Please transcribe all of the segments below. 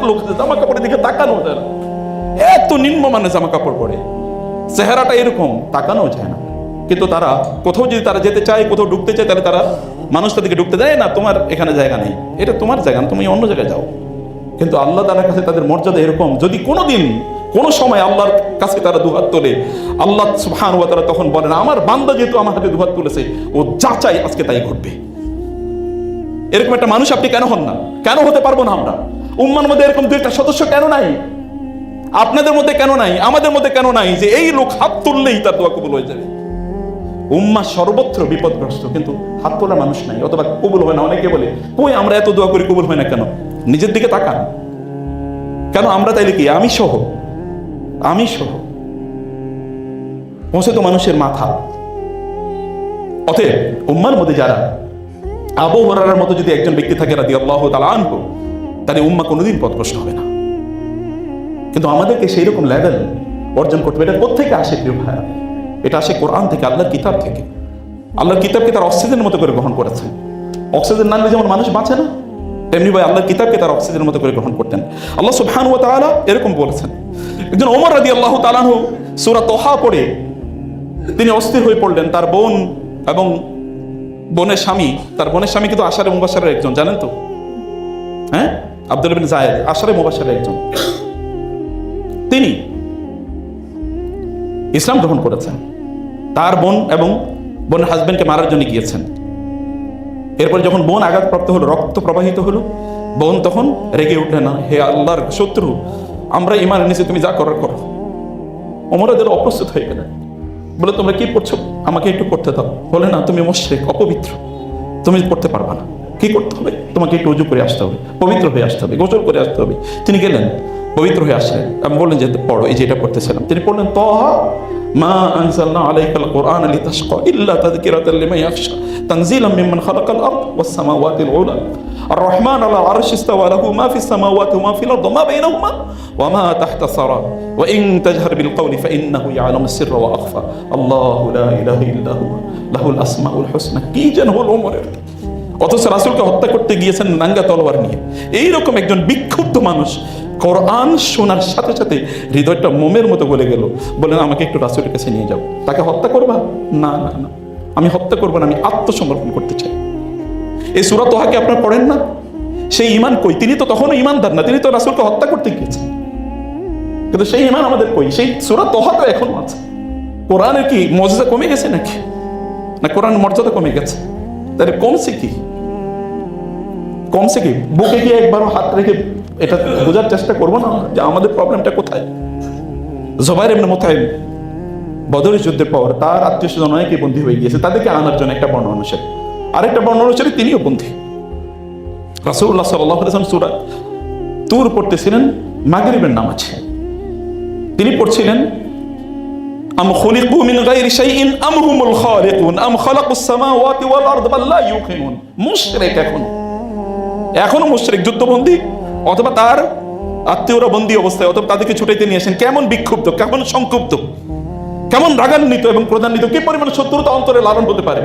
লোক জামা কাপড়ের দিকে তাকানো যায় না, এত নিম্নমানের জামা কাপড় পরে, চেহারাটা এরকম, তাকানো যায় না। কিন্তু তারা কোথাও যদি তারা যেতে চায়, কোথাও ঢুকতে চায়, তাহলে তারা মানুষ তাদেরকে ঢুকতে দেয় না, তোমার এখানে জায়গা নেই, এটা তোমার জায়গা না, তুমি অন্য জায়গায় যাও। কিন্তু আল্লাহ তাআলার কাছে তাদের মর্যাদা এরকম, যদি কোনোদিন কোনো সময় আল্লাহর কাছে তারা দুহাত তোলে, আল্লাহ সুবহানাহু ওয়া তাআলা তখন বলেন, আমার বান্দা যেহেতু আমার হাতে দুহাত তুলেছে, ও যা চাই আজকে তাই ঘটবে। এরকম একটা মানুষ আপনি কেন হন না? কেন হতে পারবো না আমরা? উম্মার মধ্যে এরকম দুইটা সদস্য কেন নাই? আপনাদের মধ্যে কেন নাই? আমাদের মধ্যে কেন নাই যে এই লোক হাত তুললেই তার দোয়া কবুল হয়ে যাবে? উম্মাহ সর্বত্র বিপদগ্রস্ত, কিন্তু হাত তোলা মানুষ নাই, অথবা কবুল হয় না। অনেকে বলে, কই আমরা এত দোয়া করি কবুল হয় না কেন? নিজের দিকে তাকান। কেন আমরা তাইলে কি আমি সহ পৌঁছে তো মানুষের মাথা। অতএব উম্মার মধ্যে যারা আবু হুরায়রার মতো যদি একজন ব্যক্তি থাকে রাদিয়াল্লাহু তাআলা আনহু, তাহলে উম্মাহ কোনোদিন পথভ্রষ্ট হবে না। কিন্তু আমাদেরকে সেই রকম লেভেল অর্জন করতে হবে। এটা কোত্থেকে আসে প্রিয় ভাইরা? এটা আসে কোরআন থেকে, আল্লাহর কিতাব থেকে। আল্লাহর কিতাবকে তার অক্সিজেনের মতো করে গ্রহণ করেছেন। অক্সিজেন না নিলে যেমন মানুষ বাঁচে না, তেমনি ভাই আল্লাহর কিতাবকে তার অক্সিজেনের মতো করে গ্রহণ করতেন। আল্লাহ সুবহানাহু ওয়া তাআলা এরকম বলেছেন। একজন ওমর রাদিয়াল্লাহু তাআলা আনহু সূরা তাহা পড়ে তিনি অস্থির হয়ে পড়লেন। তার বোন এবং বোনের স্বামী কিন্তু আশারে মুবাশশারের একজন, জানেন তো? হ্যাঁ, আব্দুল্লাহ বিন যায়েদ আশারে মুবাশশারের একজন। তিনি ইসলাম গ্রহণ করেছেন। তার বোন এবং বোনের হাজবেন্ডকে মারার জন্য গিয়েছেন। এরপর যখন বোন আঘাতপ্রাপ্ত হলো, রক্ত প্রবাহিত হলো, বোন তখন রেগে উঠলেন, না হে আল্লাহর শত্রু, আমরা ঈমান এনেছি, তুমি যা করার করো। ওমর রাদিয়াল্লাহু অপ্রস্তুত হয়ে গেলেন, বলে তোমরা কি পড়ছো, আমাকে একটু পড়তে দাও। বলে না, তুমি মুশরিক, অপবিত্র, তুমি পড়তে পারবা না। কি করতে হবে? তোমাকে একটু ওযু করে আসতে হবে, পবিত্র হয়ে আসতে হবে, গোসল করে আসতে হবে। তিনি গেলেন, পবিত্র হয়ে আসলেন। আমি বললেন যে পড়ো, এই যে এটা পড়তেছিলাম। তিনি পড়লেন, তাহা মা আনজালনা আলাইকাল কুরআন লিতাশকা ইল্লা তাযকিরাতাল লিমান ইয়াখশা তানজিলাম মিম্মান খালাকাল আরদ ওয়াস সামাওয়াতিল উলা আর রহমান আলা আরশি ইসতাওয়া লাহু মা ফিস সামাওয়াতি ওয়া মা ফিল আরদি ওয়া মা বাইনাহুমা ওয়া মা তাহতা সারা ওয়া ইন তাজহার বিল কওলি ফাইন্নাহু ইয়ালামুস সিররা ওয়া আখফা আল্লাহু লা ইলাহা ইল্লা হুয়া লাহুল আসমাউল হুসনা। কি যেন হলো ওমরের! অথচ রাসূলকে হত্যা করতে গিয়েছেন নাঙ্গা তলোয়ার নিয়ে। এইরকম একজন বিক্ষুব্ধ মানুষ কোরআন শোনার সাথে সাথে হৃদয়টা মোমের মতো গলে গেল। বলেন, আমাকে একটু রাসূলের কাছে নিয়ে যাও। তাকে হত্যা করবা? না না না, আমি হত্যা করবো না, আমি আত্মসমর্পণ করতে চাই। এই সূরা তাহাকে আপনারা পড়েন না? সেই ঈমান কই? তিনি তো তখনও ঈমানদার না, তিনি তো রাসূলকে হত্যা করতে গিয়েছেন। কিন্তু সেই ঈমান আমাদের কই? সেই সূরা তাহা তো এখনো আছে। কোরআনের কি মর্যাদা কমে গেছে নাকি? না কোরআনের মর্যাদা কমে গেছে? তাহলে কমছে কি? বুকে গিয়ে একবারও হাত রেখে এটা বোঝার চেষ্টা করবো না যে আমাদের প্রবলেমটা কোথায়? জুবাইর ইবনে মুতাইম বদরের যুদ্ধের পর তার আত্মীয় স্বজন অনেকে বন্দী হয়ে গিয়েছে, তাদেরকে আনার জন্য একটা বর্ণনা অনুসারে, আরেকটা বর্ণনা অনুসারে তিনিও বন্দী। রাসূলুল্লাহ সাল্লাল্লাহু আলাইহি ওয়াসাল্লাম সূরা তুর পড়তেছিলেন মাগরিবের নামাজে। তিনি পড়ছিলেন, আম খুলিকু মিন গায়রি শাইইন আম হুমুল খালিকুন আম খালাকুস সামাওয়াতি ওয়াল আরদ বাল লা ইউকিনুন। মুশরিক, এখনো মুশরিক, যুদ্ধবন্দী, অথবা তার আত্মীয়রা বন্দী অবস্থায়, অথবা তাদেরকে ছুটাইতে নিয়ে আসেন। কেমন বিক্ষুব্ধ, কেমন সংক্ষুব্ধ, কেমন রাগান্বিত এবং ক্রোধান্বিত, কি পরিমাণ শত্রুতা অন্তরে লালন হতে পারে।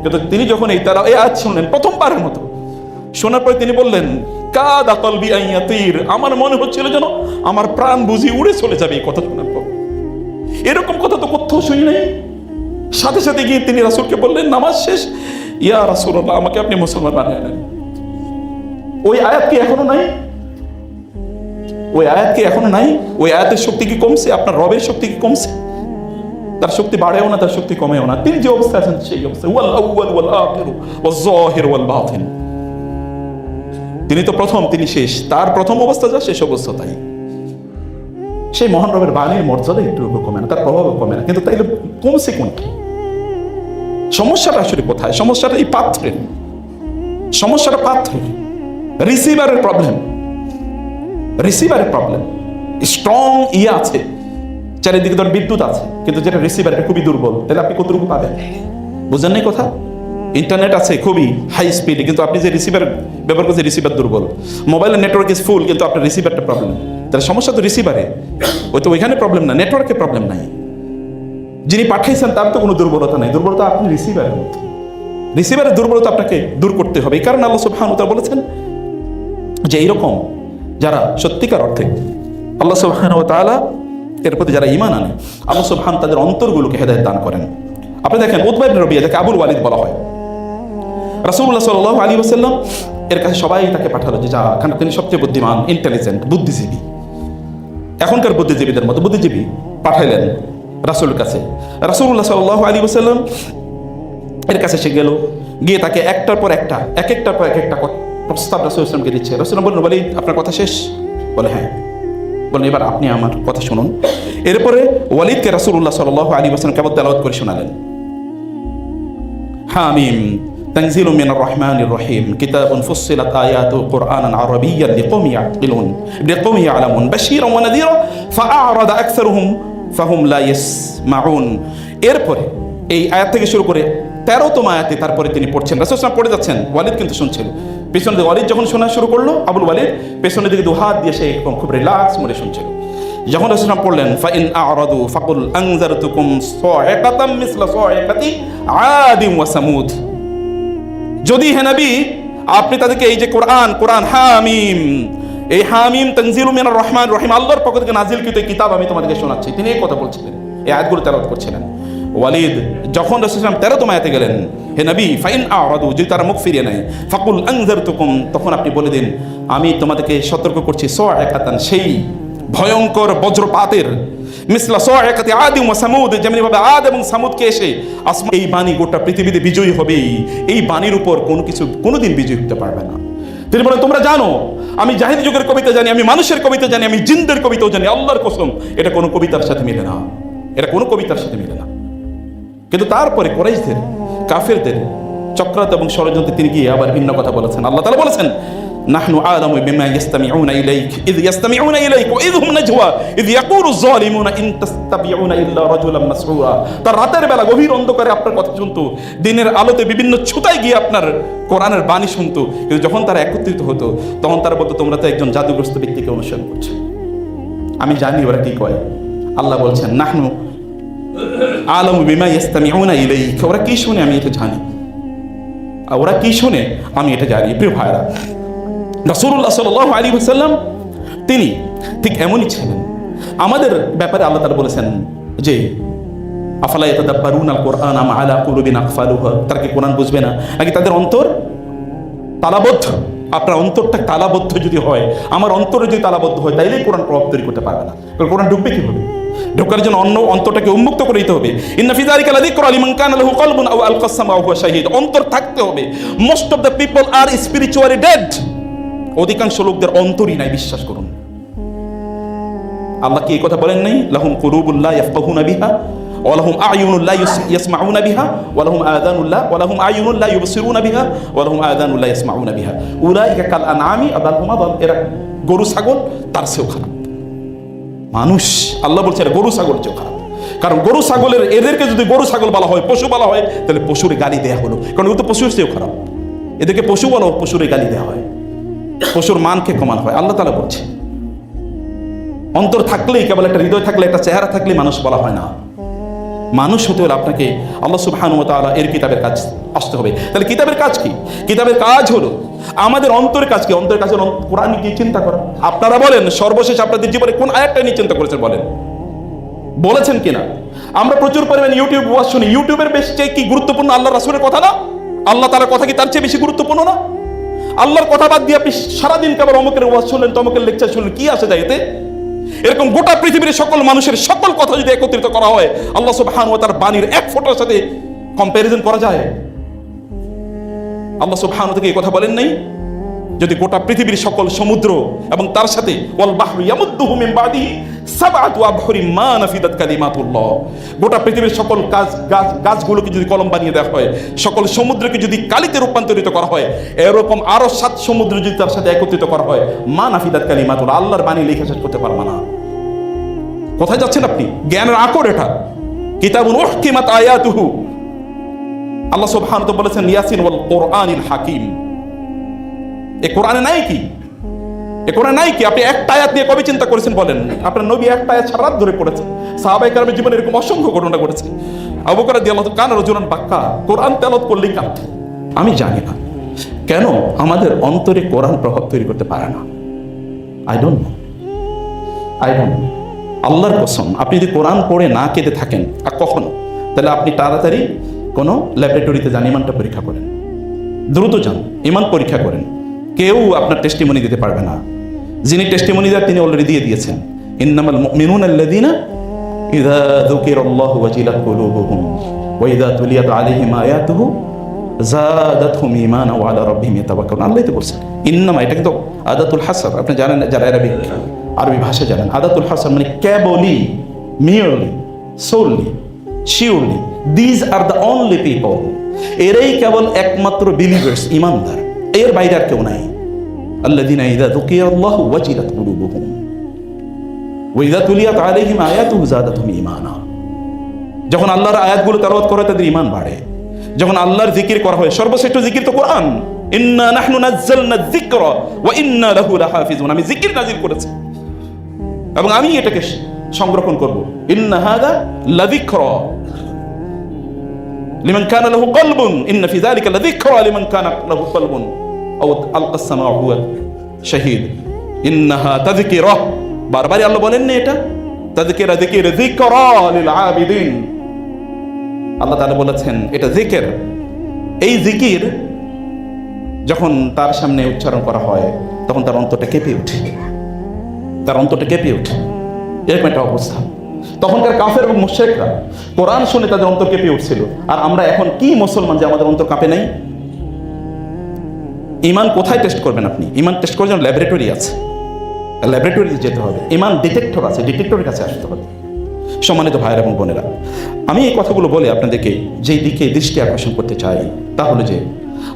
কিন্তু তিনি যখন এই আয়াত শুনলেন প্রথমবারের মতো, শোনার পরে তিনি বললেন, কাদা কলবি আন ইয়াতির, আমার মনে হচ্ছিল যেন আমার প্রাণ বুঝি উড়ে চলে যাবে এই কথা শোনার পর। এরকম কথা তো কোথাও শুনি নাই। সাথে সাথে গিয়ে তিনি রাসূলকে বললেন, নামাজ শেষ, ইয়া রাসূলুল্লাহ, আমাকে আপনি মুসলমান বানিয়ে নেন। ওই আয়াত কি এখনো নাই? ওই আয়াতের শক্তি কি কমছে? আপনার রবের শক্তি কি কমছে? তার শক্তি বাড়েও না, তার শক্তি কমেও না। তিনি যে অবস্থায় আছেন সেই অবস্থা। ওয়াল আউয়াল ওয়াল আখিরু ওয়াজ যাহির ওয়াল বাতিন। তিনি তো প্রথম, তিনি শেষ। তার প্রথম অবস্থা যা, শেষ অবস্থা তাই। সেই মহান রবের বাণীর মর্যাদা একটু কমে না, তার প্রভাবও কমে না। কিন্তু তাইলে কমছে কোনটি? সমস্যাটা আসলে কোথায়? সমস্যাটা এই পাত্রের, রিসিভারের প্রবলেম। স্ট্রং আছে, চারিদিকে ধর বিদ্যুৎ আছে, কিন্তু যেটা রিসিভার এটা খুবই দুর্বল। তাহলে আপনি কতটুকু পাবেন? বুঝেন নাই কথা? ইন্টারনেট আছে খুবই হাই স্পিডে, কিন্তু আপনি যে রিসিভার ব্যবহার করছেন, রিসিভার দুর্বল। মোবাইলের নেটওয়ার্ক ইজ ফুল, কিন্তু আপনার রিসিভারটা প্রবলেম। তাহলে সমস্যা তো রিসিভারে, ওইখানে প্রবলেম না, নেটওয়ার্কে প্রবলেম নাই। যিনি পাঠাইছেন তার তো কোনো দুর্বলতা নাই, দুর্বলতা আপনি রিসিভারের মতো। রিসিভারের দুর্বলতা আপনাকে দূর করতে হবে। এই কারণে আল্লাহ সুবহানাহু ওয়া তাআলা বলেছেন যে এইরকম যারা সত্যিকার অর্থে আল্লাহ সুবহানাহু ওয়া তাআলা এর প্রতি যারা ঈমান আনে, আল্লাহ সুবহানাহু তাদের অন্তরগুলোকে হেদায়েত দান করেন। আপনি দেখেন উতবা ইবনে রবিয়া, যাকে আবুল ওয়ালিদ বলা হয়, রাসূলুল্লাহ সাল্লাল্লাহু আলাইহি ওয়াসাল্লাম এর কাছে সবাই তাকে পাঠালো যে যা, কারণ তিনি সবচেয়ে বুদ্ধিমান, ইন্টেলিজেন্ট, বুদ্ধিজীবী, এখনকার বুদ্ধিজীবীদের মতো বুদ্ধিজীবী পাঠাইলেন রাসূলের কাছে। রাসূলুল্লাহ সাল্লাল্লাহু আলাইহি ওয়াসাল্লাম এর কাছে সে গেল, গিয়ে তাকে একটার পর একটা এক একটার পর এক একটা প্রস্তাব রাসূল ইসলামকে দিচ্ছে। রাসূল বললেন, ওয়ালিদ আপনার কথা শেষ? বলে হ্যাঁ। বলেন এবার আপনি আমার কথা শুনুন। এরপরে ওয়ালিদকে রাসূলুল্লাহ সাল্লাল্লাহু আলাইহি ওয়াসাল্লাম কেবল তেলাওয়াত করে শোনালেন, হামিম তানজিলুম মিনার রহমানির রহিম কিতাবুন ফুসসিলাত আয়াতুহু কুরআনান আরাবিয়্যান লিকওমি ইয়াকিলুন লিকওমি ইয়ালামুন বাশীরান ওয়া নাযীরা ফাআরাদা আকসারুহুম ফাহুম লা ইয়াসমাউন। এরপরে এই আয়াত থেকে শুরু করে 13তম আয়াতে তারপরে তিনি পড়ছেন, রাসূল সাল্লাল্লাহু পড়ে যাচ্ছেন, ওয়ালিদ কিন্তু শুনছেন। পেছনে দিকে ওয়ালিদ যখন শোনা শুরু করলো, আবুল ওয়ালিদ পেছনের দিকে দু হাত দিয়ে সে একদম খুব রিল্যাক্স মোডে শুনছিল। যখন রাসূল সাল্লাল্লাহু পড়লেন, ফাইন আ'রাদু ফাকুল আনজারতুকুম সা'iকাতাম মিসলা সা'iকাতি আদিম ওয়া সামুদ, যদি হে নবী আপনি তাদেরকে এই যে কোরআন হামিম, এই হামিম তানজিলুম মিনার রহমানির রহিম, আল্লাহর পক্ষ থেকে নাজিলকৃত কিতাব আমি তোমাদেরকে শোনাচ্ছি, তিনি এই কথা বলছিলেন, এই আয়াতগুলো তেলাওয়াত করছিলেন। ওয়ালিদ যখন রাসূল সাল্লাল্লাহু আলাইহি ওয়াসাল্লাম 13তম আয়াতে গেলেন, হে নবী ফাইন আ'রাদু, যদি তারা মুখ ফিরিয়ে নেয়, ফাকুল আনজারতুকুম, তখন আপনি বলে দিন আমি তোমাদেরকে সতর্ক করছি, সা'iকাতান, সেই ভয়ঙ্কর বজ্রপাতের, মিসলা সা'iকাতি আদিম ওয়া সামুদ, যেমনি ভাবে আদ এবং সামুদকে এসে আসমান, এই বাণী গোটা পৃথিবীতে বিজয়ী হবে, এই বাণীর উপর কোনো কিছু কোনোদিন বিজয়ী হতে পারবে না। তিনি বলেন তোমরা জানো আমি জাহিলি যুগের কবিতা জানি, আমি মানুষের কবিতা জানি, আমি জিনদের কবিতাও জানি, আল্লাহর কসম এটা কোনো কবিতার সাথে মিলে না, এটা কোনো কবিতার সাথে মিলে না। কিন্তু তারপরে কুরাইশদের, কাফেরদের চক্রান্ত এবং ষড়যন্ত্রে তিনি গিয়ে আবার ভিন্ন কথা বলেছেন। আল্লাহ তাআলা বলেছেন, নাহনু আ'লামু বিমা ইয়াসতামিউনা ইলাইক ইয ইয়াসতামিউনা ইলাইক ওয়া ইয হুম নাজওয়া ইয ইয়াকুলু যালিমুনা ইন তাসতাবিউনা ইল্লা রাজুলান মাসউরা। তার রাতের বেলা গভীর অন্ধকারে আপনার কথা শুনতো, দিনের আলোতে বিভিন্ন ছুতায় গিয়ে আপনার কোরআনের বাণী শুনতো, কিন্তু যখন তারা একত্রিত হতো তখন তারা বলতো তোমরা তো একজন জাদুগ্রস্ত ব্যক্তিকে অনুসরণ করছো। আমি জানি ওরা কি কয়। আল্লাহ বলছেন নাহনু আ'লামু বিমা ইয়াসতামিউনা ইলাইক, ওরা কি শুনে আমি এটা জানি, ওরা কি শুনে আমি এটা জানি। প্রিয় ভাইরা, রাসূলুল্লাহ সাল্লাল্লাহু আলাইহি ওয়াসাল্লাম তিনি ঠিক এমনই ছিলেন। আমাদের ব্যাপারে আল্লাহ তাআলা বলেছেন যে আফালা ইয়াতাদাব্বারুনাল কুরআন আম আলা কুলুবিন আকফালুহা, তারা কি কোরআন বুঝবে না, নাকি তাদের অন্তর তালাবদ্ধ? আপনার অন্তরটা তালাবদ্ধ যদি হয়, আমার অন্তরে যদি তালাবদ্ধ হয়, তাইলেই কোরআন প্রভাব তৈরি করতে পারবে না। কোরআন ঢুকবে কিভাবে? ঢোকার জন্য অন্য অন্তরটাকে উন্মুক্ত করে দিতে হবে। ইন্না ফি যালিকা লাযিকরা লিমান কানা লাহু কলবুন আও আলকাস সামা ওয়া হুয়া শাহীদ, অন্তর থাকতে হবে। Most of the people are spiritually dead, অধিকাংশ লোকদের অন্তরই নাই, বিশ্বাস করুন। আল্লাহ কি এই কথা বলেন নাই? লাহুম কুলুবুন লা ইয়াফকাহুনা বিহা ওয়া লাহুম আ'য়ুনুন লা ইয়াসমাউনা বিহা ওয়া লাহুম আ'য়ুনুন লা ইউবসিরুনা বিহা ওয়া লাহুম আযানুন লা ইয়াসমাউনা বিহা উলাইকা কাল আনআমি আদালহুম আদাল, এরা গরু ছাগল তার চেয়েও খারাপ। মানুষ, আল্লাহ বলছে এরা গরু ছাগল চেয়েও খারাপ। কারণ গরু ছাগলের, এদেরকে যদি গরু ছাগল বলা হয়, পশু বলা হয়, তাহলে পশুরে গালি দেয়া হলো, কারণ ও তো পশুর চেয়েও খারাপ। এদেরকে পশু বলা, পশুরে গালি দেওয়া হয়, পশুর মানকে কমানো হয়। আল্লাহ তাআলা বলছে অন্তর থাকলেই, কেবল একটা হৃদয় থাকলে, একটা চেহারা থাকলেই মানুষ বলা হয় না। মানুষ হতে হলে আপনাকে আল্লাহ সুবহানাহু ওয়া তাআলা এর কিতাবের কাজ আসতে হবে। তাহলে কিতাবের কাজ কি? কিতাবের কাজ হলো আমাদের অন্তরের কাজ কি? অন্তরের কাজ হলো কোরআন নিয়ে চিন্তা করা। আপনারা বলেন সর্বশেষ আপনাদের জীবনে কোন আয়াতটা নিয়ে চিন্তা করেছেন বলেন, বলেছেন কিনা? আমরা প্রচুর পরিমাণে ইউটিউব ওয়াজ শুনি, ইউটিউবের বেশ চেয়ে কি গুরুত্বপূর্ণ আল্লাহ রাসূলের কথা না? আল্লাহ তাআলার কথা কি তার চেয়ে বেশি গুরুত্বপূর্ণ না? আল্লাহর কথা বাদ দিয়ে আপনি সারাদিন কেবল অমুকের ওয়াজ শুনলেন, তমুকের লেকচার শুনলেন, কি আসে যায় এতে? এরকম গোটা পৃথিবীর সকল মানুষের সকল কথা যদি একত্রিত করা হয়, আল্লাহ সুবহানাহু ওয়া তাআলার বাণীর এক ফোঁটার সাথে কম্পারিজন করা যায়? আল্লাহ সুবহানাহু ওয়া তাআলা এই কথা বলেন নাই? যদি গোটা পৃথিবীর সকল সমুদ্র এবং তার সাথে ওয়াল বাহরু ইয়ামুদ্দুহু মিন বাদিহি সাবআতু আবহুরিন মা নাফিদাত কালিমাতুল্লাহ, গোটা পৃথিবীর সকল গাছগুলোকে যদি কলম বানিয়ে দেওয়া হয়, সকল সমুদ্রকে যদি কালিতে রূপান্তরিত করা হয়, এরকম আরো 7 সমুদ্র যদি তার সাথে একত্রিত করা হয়, মা নাফিদাত কালিমাতুল্লাহ, আল্লাহর বাণী লেখা শেষ করতে পারবে না। কোথায় যাচ্ছেন আপনি? জ্ঞানের আকর এটা। কিতাবুন উহকিমাত আয়াতুহু, আল্লাহ সুবহানাহু ওয়া তাআলা বলেছেন ইয়াসিন ওয়াল কুরআনিল হাকিম। এই কোরআনে নাই কি? এই কোরআনে নাই কি? আপনি একটা আয়াত নিয়ে কবে চিন্তা করেছেন বলেন? আপনার নবী একটা আয়াত সারা রাত ধরে পড়েছেন। সাহাবায়ে কেরামের জীবনে এরকম অসংখ্য ঘটনা ঘটেছে। আবু বকর রাদিয়াল্লাহু তাআলা কানা রাজুলান বাক্কা, কোরআন তেলাওয়াত করলেই কাঁদতেন। আমি জানি না কেন আমাদের অন্তরে কোরআন প্রভাব তৈরি করতে পারে না। I don't know. আল্লাহর কসম, আপনি যদি কোরআন পড়ে না কেঁদে থাকেন আর কখনো, তাহলে আপনি তাড়াতাড়ি কোনো ল্যাবরেটরিতে যান, ইমানটা পরীক্ষা করেন, দ্রুত যান, ইমান পরীক্ষা করেন। কেউ আপনার টেস্টিমনি দিতে পারবে না। যিনি টেস্টিমনি দেন তিনি অলরেডি দিয়ে দিয়েছেন, ইন্নামাল মুমিনুনা আল্লাযীনা ইযা যুকিরাল্লাহু ওয়াজিলাত কুলুবুহুম ওয়া ইযা তুলিয়াত আলাইহিম আয়াতুহু যাদাতহুম ঈমানা ওয়া আলা রাব্বিহিম ইয়াতাওয়াক্কালুন। আল্লাহই তো বলছেন ইন্নামা, এটা কিন্তু আদাতুল হাসর, আপনি জানেন যারা আরবি ভাষা জানেন, আদাতুল হাসর মানে কেবলই, merely, solely, surely, these are the only people, এরাই কেবল একমাত্র বিলিভার্স, ইমানদার, এর বাইরে আর কেউ নাই। আল্লাযীনা ইযা যুকিরাল্লাহু ওয়াজিলাত কুলুবুহুম ওয়া ইযা তুলিয়াত আলাইহিম আয়াতুহু যাদাতহুম ঈমানা। যখন আল্লাহর আয়াতগুলো তেলাওয়াত করা হয় তাদের ঈমান বাড়ে। যখন আল্লাহর জিকির করা হয়, সর্বশ্রেষ্ঠ জিকির তো কোরআন, ইন্না নাহনু নাযালনা যিকরা ওয়া ইন্না লাহু লাহাফিজুন, আমি জিকির নাযিল করেছি এবং আমি এটাকে সংরক্ষণ করব। ইন্না হাযা লাযিকরা লিমান কানা লাহু কলবুন ইন্না ফি যালিকা লাযিকরা লিমান কানা লাহু কলবুন আও আলকাস সামাউ হুয়া শাহীদ। ইন্নাহা তাযকিরা, বারবার আল্লাহ বলেন না এটা তাযকিরা, যিকির, যিকরা লিল আবিদিন। আল্লাহ তাআলা বলেছেন এটা জিকির। এই জিকির যখন তার সামনে উচ্চারণ করা হয় তখন তার অন্তরটা কেঁপে ওঠে, তার অন্তরটা কেঁপে ওঠে, এরকম একটা অবস্থা। তখনকার কাফের এবং মুশরিকরা কোরআন শুনে তাদের অন্তর কেঁপে উঠছিল। আর আমরা এখন কি মুসলমান যে আমাদের অন্তর কাঁপে নাই? ইমান কোথায় টেস্ট করবেন আপনি? ইমান টেস্ট করার জন্য ল্যাবরেটরি আছে, ল্যাবরেটরিতে যেতে হবে। ইমান ডিটেক্টর আছে, ডিটেক্টরের কাছে আসতে হবে। সম্মানিত ভাইয়েরা এবং বোনেরা, আমি এই কথাগুলো বলে আপনাদেরকে যেই দিকে দৃষ্টি আকর্ষণ করতে চাই তা হলো যে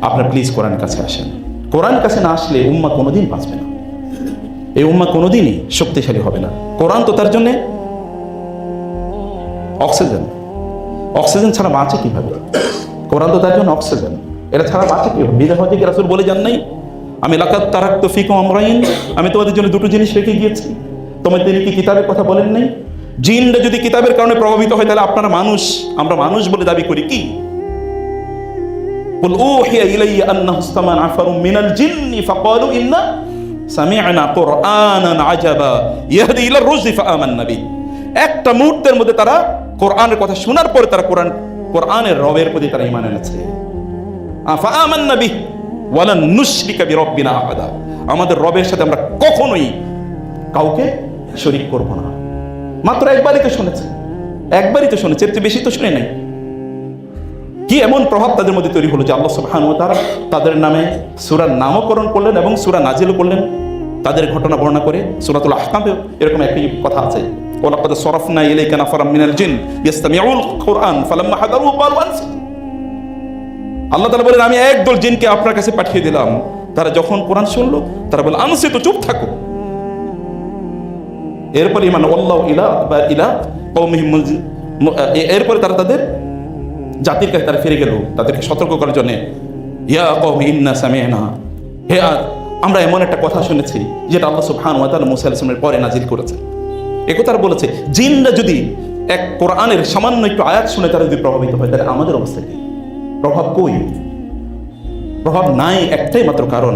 আপনারা প্লিজ কোরআনের কাছে আসেন। কোরআনের কাছে না আসলে উম্মাহ কোনোদিন বাঁচবে না, এই উম্মাহ কোনোদিনই শক্তিশালী হবে না। কোরআন তো তার জন্যে অক্সিজেন, অক্সিজেন ছাড়া বাঁচে কিভাবে? কোরআন তো তার জন্য অক্সিজেন, এটা ছাড়া বাঁচে কিভাবে? বিদা হতে কি রাসূল বলে যান নাই, আমি লাকাদ তারাকতু ফিকুম আমরাইন, আমি তোমাদের জন্য দুটো জিনিস রেখে গিয়েছি, তোমাদের তিনি কি কিতাবের কথা বলেন নাই? জিনরা যদি কিতাবের কারণে প্রভাবিত হয় তাহলে আপনারা মানুষ, আমরা মানুষ বলে দাবি করি কি? কুল উহিয়া ইলাইয়া আন্নাহু ইসতামা নাফারুম মিনাল জিন্নি ফাকালু ইন্না সামি'না কুরআনান আজাবা ইয়াহদি ইলার রুশদি ফাআমান্না বিহি। একটা মুহূর্তের মধ্যে তারা কোরআনের কথা শোনার পরে তারা কোরআনের রবের প্রতি তারা ঈমান এনেছে। ফাআমান্না বিহি ওয়ালান নুশরিকা বিরাব্বিনা আহাদা, আমাদের রবের সাথে আমরা কখনোই কাউকে শরীক করব না। মাত্র একবারই তো শুনেছে, একবারই তো শুনেছে, এর চেয়ে বেশি তো শুনে নাই। কি এমন প্রভাব তাদের মধ্যে তৈরি হলো যে আল্লাহ সুবহানাহু ওয়া তাআলা তাদের নামে সূরার নামকরণ করলেন এবং সূরা নাজিল করলেন। তাদের ঘটনা বর্ণনা করে সূরাতুল আহকামে এরকম একই কথা আছে, ওয়ালাকাদ সরাফনা ইলাইকা নাফারাম মিনাল জিন ইসতামিউল কুরআন ফালাম্মা হাদারু ক্বালু আনসিতু। আল্লাহ তাআলা বলেন আমি একদল জিনকে আপনার কাছে পাঠিয়ে দিলাম, তারা যখন কোরআন শুনলো তারা বলে আনসিতু, চুপ থাকো। এরপরে ইমান আল্লাহ ইলা বা ইলা কওমিহিম, এরপরে তারা তাদের জাতির কাছে তারা ফিরে গেল তাদেরকে সতর্ক করার জন্য, ইয়া কওমি ইন্না সামি'না, হে আমরা এমন একটা কথা শুনেছি যেটা আল্লাহ সুবহানাহু ওয়া তাআলা মূসা আলাইহিস সালামের পরে নাজিল করেছে। একথা তারা বলেছে, জিনরা যদি এক কোরআনের সামান্য একটু আয়াত শুনে তারা যদি প্রভাবিত হয় তাহলে আমাদের অবস্থা কি? প্রভাব কই? প্রভাব নাই একটাই মাত্র কারণ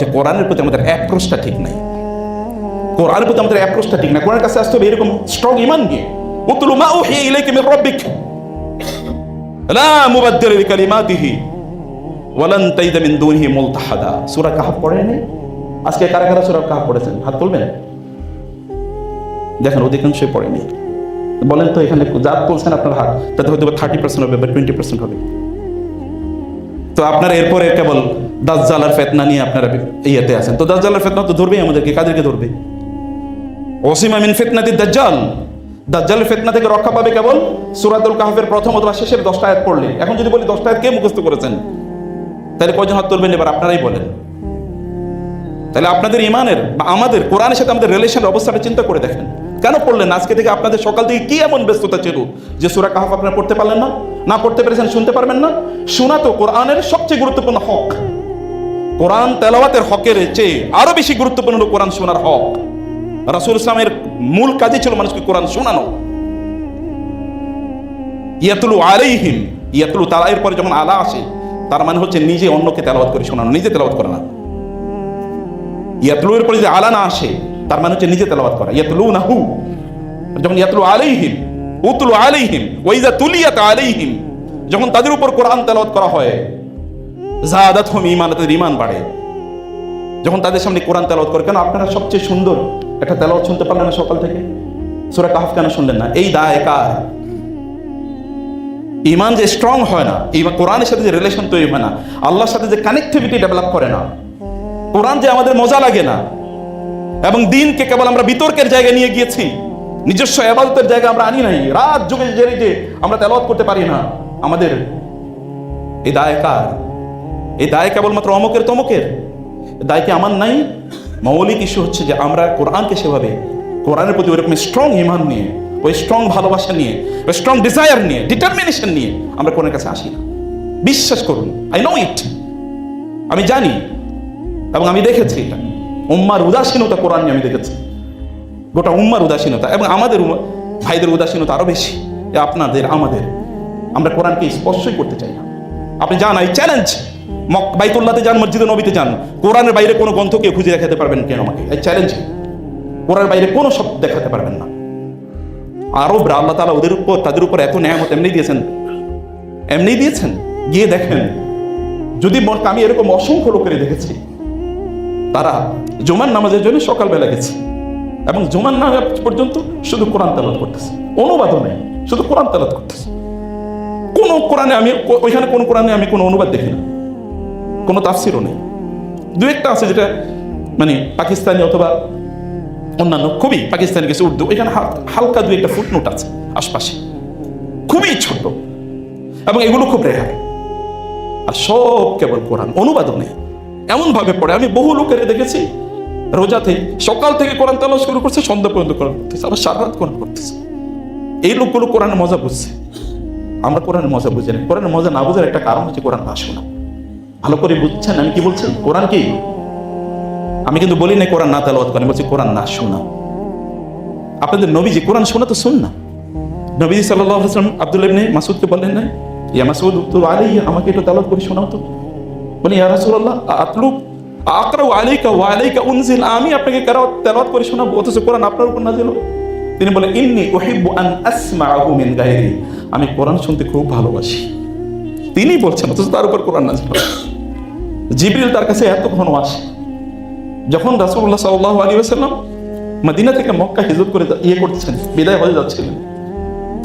যে কোরআনের প্রতি আমাদের অ্যাপ্রোচটা ঠিক নাই। কোরআনের প্রতি আমাদের অ্যাপ্রোচটা ঠিক না। কোরআনের কাছে আসতে হবে এরকম স্ট্রং ঈমান নিয়ে। উতলু মা উহিয়া ইলাইকা মির রাব্বিক লা মুবাদদিলা লিকালিমাতিহি ওয়া লান তাজিদা মিন দুনিহি মুলতাহাদা। সূরা কাহফ পড়েন নাই? আজকে কারা কারা সূরা কাহফ পড়েছেন? হাত তুলবেন। দেখেন অধিকাংশই পড়েনি। বলেন তো এখানে যা তুলছেন আপনার হাত, তাতে হয়তো 30% হবে বা 20% হবে। তো আপনারা এরপরে কেবল দাজ্জাল আর ফিতনা নিয়ে আপনারা ইয়েতে আছেন। তো দাজ্জাল আর ফিতনা তো ধরবেই আমাদেরকে, কাদেরকে ধরবে? ওসিমা মিন ফিতনাতি দাজ্জাল, দাজ্জালের ফিতনা থেকে রক্ষা পাবে কেবল সূরাতুল কাহফের প্রথম অথবা শেষের 10টা আয়াত পড়লে। এখন যদি বলি 10টা আয়াত কে মুখস্থ করেছেন, তাহলে কয়জন হাত তুলবেন? এবার আপনারাই বলেন। তাহলে আপনাদের ইমানের বা আমাদের কোরআনের সাথে আমাদের রিলেশনের অবস্থাটা চিন্তা করে দেখেন। কেন পড়লেন? আজকে থেকে আপনাদের সকাল থেকে কি এমন ব্যস্ততা ছিল যে সূরা কাহফ আপনারা পড়তে পারলেন না? না পড়তে পেরেছেন, শুনতে পারবেন না? শোনা তো কোরআনের সবচেয়ে গুরুত্বপূর্ণ হক। কোরআন তেলাওয়াতের হকের চেয়ে আরো বেশি গুরুত্বপূর্ণ হলো কোরআন শোনার হক। রাসূল ইসলামের মূল কাজই ছিল মানুষকে কোরআন শোনানো। ইয়াতলু আলাইহিম, ইয়াতলু তারা এরপরে যখন আলা আসে তার মানে হচ্ছে নিজে অন্যকে তেলাওয়াত করে শোনানো, নিজে তেলাওয়াত করে না। ইয়াতলু এর পরে যদি আলা না আসে তার মানে হচ্ছে নিজে তেলাওয়াত করা। ইয়াতলুনাহু, যখন ইয়াতলু আলাইহিম, উতলু আলাইহিম ওয়া ইযা তুলিয়াত আলাইহিম, যখন তাদের উপর কোরআন তেলাওয়াত করা হয়, যাদাতহুম ঈমানান, তাদের ঈমান বাড়ে। যখন তাদের সামনে কোরআন তেলাওয়াত করে, কেন আপনারা সবচেয়ে সুন্দর একটা তেলাওয়াত শুনতে পারলেন না সকাল থেকে? সূরা কাহফ কেন শুনলেন না? এই দায় কার? ঈমান যে স্ট্রং হয় না, এই কোরআনের সাথে যে রিলেশন তৈরি হয় না, আল্লাহর সাথে যে কানেক্টিভিটি ডেভেলপ করে না, কোরআন যে আমাদের মজা লাগে না, এবং দিনকে কেবল আমরা বিতর্কের জায়গায় নিয়ে গিয়েছি, নিজস্ব ইবাদতের জায়গা আমরা আনি নাই, রাত যুগে জেনে যে আমরা তেলাওয়াত করতে পারি না, আমাদের এই দায় কার? এই দায় কেবলমাত্র অমকের তমকের? দায় কি আমার নাই? মৌলিক ইস্যু হচ্ছে যে আমরা কোরআনকে সেভাবে, কোরআনের প্রতি ওইরকম স্ট্রং ঈমান নিয়ে, ওই স্ট্রং ভালোবাসা নিয়ে, ওই স্ট্রং ডিজায়ার নিয়ে, ডিটারমিনেশন নিয়ে আমরা কোরআনের কাছে আসি না। বিশ্বাস করুন, আই নো ইট, আমি জানি এবং আমি দেখেছি এটা। উম্মার উদাসীনতা কোরআন নিয়ে আমি দেখেছি, গোটা উম্মার উদাসীনতা, এবং আমাদের ভাইদের উদাসীনতা আরো বেশি, আপনাদের আমাদের। আমরা কোরআনকে স্পর্শই করতে চাই না। আপনি যান, এই চ্যালেঞ্জ, বাইতুল্লাহতে যান, মসজিদে নবীতে যান, কোরআনের বাইরে কোনো গ্রন্থকে খুঁজে দেখাতে পারবেন কেন আমাকে? এই চ্যালেঞ্জ, কোরআনের বাইরে কোনো শব্দ দেখাতে পারবেন না। আরবরা আল্লাহ তাআলা ওদের উপর, তাদের উপর এত নেয়ামত এমনি দিয়েছেন, এমনি দিয়েছেন। গিয়ে দেখেন, যদি আমি এরকম অসংখ্য লোকের দেখেছি, তারা জুমার নামাজের জন্য সকালবেলা গেছে এবং জুমার নামাজ পর্যন্ত শুধু কোরআন তেলাওয়াত করতেছে, অনুবাদও নেই, শুধু কোরআন তেলাওয়াত করতেছে। কোন কোরআনে আমি ওইখানে কোন কোরআনে আমি কোনো অনুবাদ দেখি না, কোনো তাফসিরও নেই। দু একটা আছে যেটা মানে পাকিস্তানি অথবা অন্যান্য, খুবই পাকিস্তানি কিছু উর্দু, এখানে হালকা দু একটা ফুটনোট আছে আশপাশে, খুবই ছোট, এবং এগুলো খুব রেহাই। আর সব কেবল কোরআন, অনুবাদও নেই, এমন ভাবে পড়ে। আমি বহু লোকের দেখেছি রোজাতে সকাল থেকে কোরআন তেলাওয়াত শুরু করছে, সন্ধ্যা পর্যন্ত কোরআন করতেছে, আবার সারা রাত কোরআন করতেছে। এই লোকগুলো কোরআনের মজা বুঝছে, আমরা কোরআনের মজা বুঝি না। কোরআনের মজা না বোঝার একটা কারণ হচ্ছে কোরআন না শোনা। ভালো করে বুঝছেন আমি কি বলছি? কোরআন কি, আমি কিন্তু বলি না কোরআন না তেলাওয়াত করেন, বলছি কোরআন না শোনা। আপনাদের নবীজি কোরআন শোনা তো শুন না। নবীজি সাল্লাল্লাহু আলাইহি ওয়াসাল্লাম আব্দুল্লাহ ইবনে মাসউদকে বললেন না, ইয়া মাসউদ উতলু আলাইহি, আমাকে একটু তেলাওয়াত করে শোনাও তো। বলি ইয়া রাসূলুল্লাহ আতলু আকরাউ আলাইকা ওয়া আলাইকা উনজিল, আমি আপনাকে তেলাওয়াত করে শোনাবো অথচ কোরআন আপনার উপর নাযিল হবে? তিনি বলেন ইন্নী উহিব্বু আন আসমাআহু মিন গায়রি, আমি কোরআন শুনতে খুব ভালোবাসি। তিনি বলছেন অথচ তার উপর কোরআন নাযিল হবে। জিবরিল তার কাছে এত ঘন আসে। যখন রাসূলুল্লাহ সাল্লাল্লাহু আলাইহি ওয়াসাল্লাম মদিনা থেকে মক্কা হিজরত করে করছেন, বিদায় হয়ে যাচ্ছিলেন,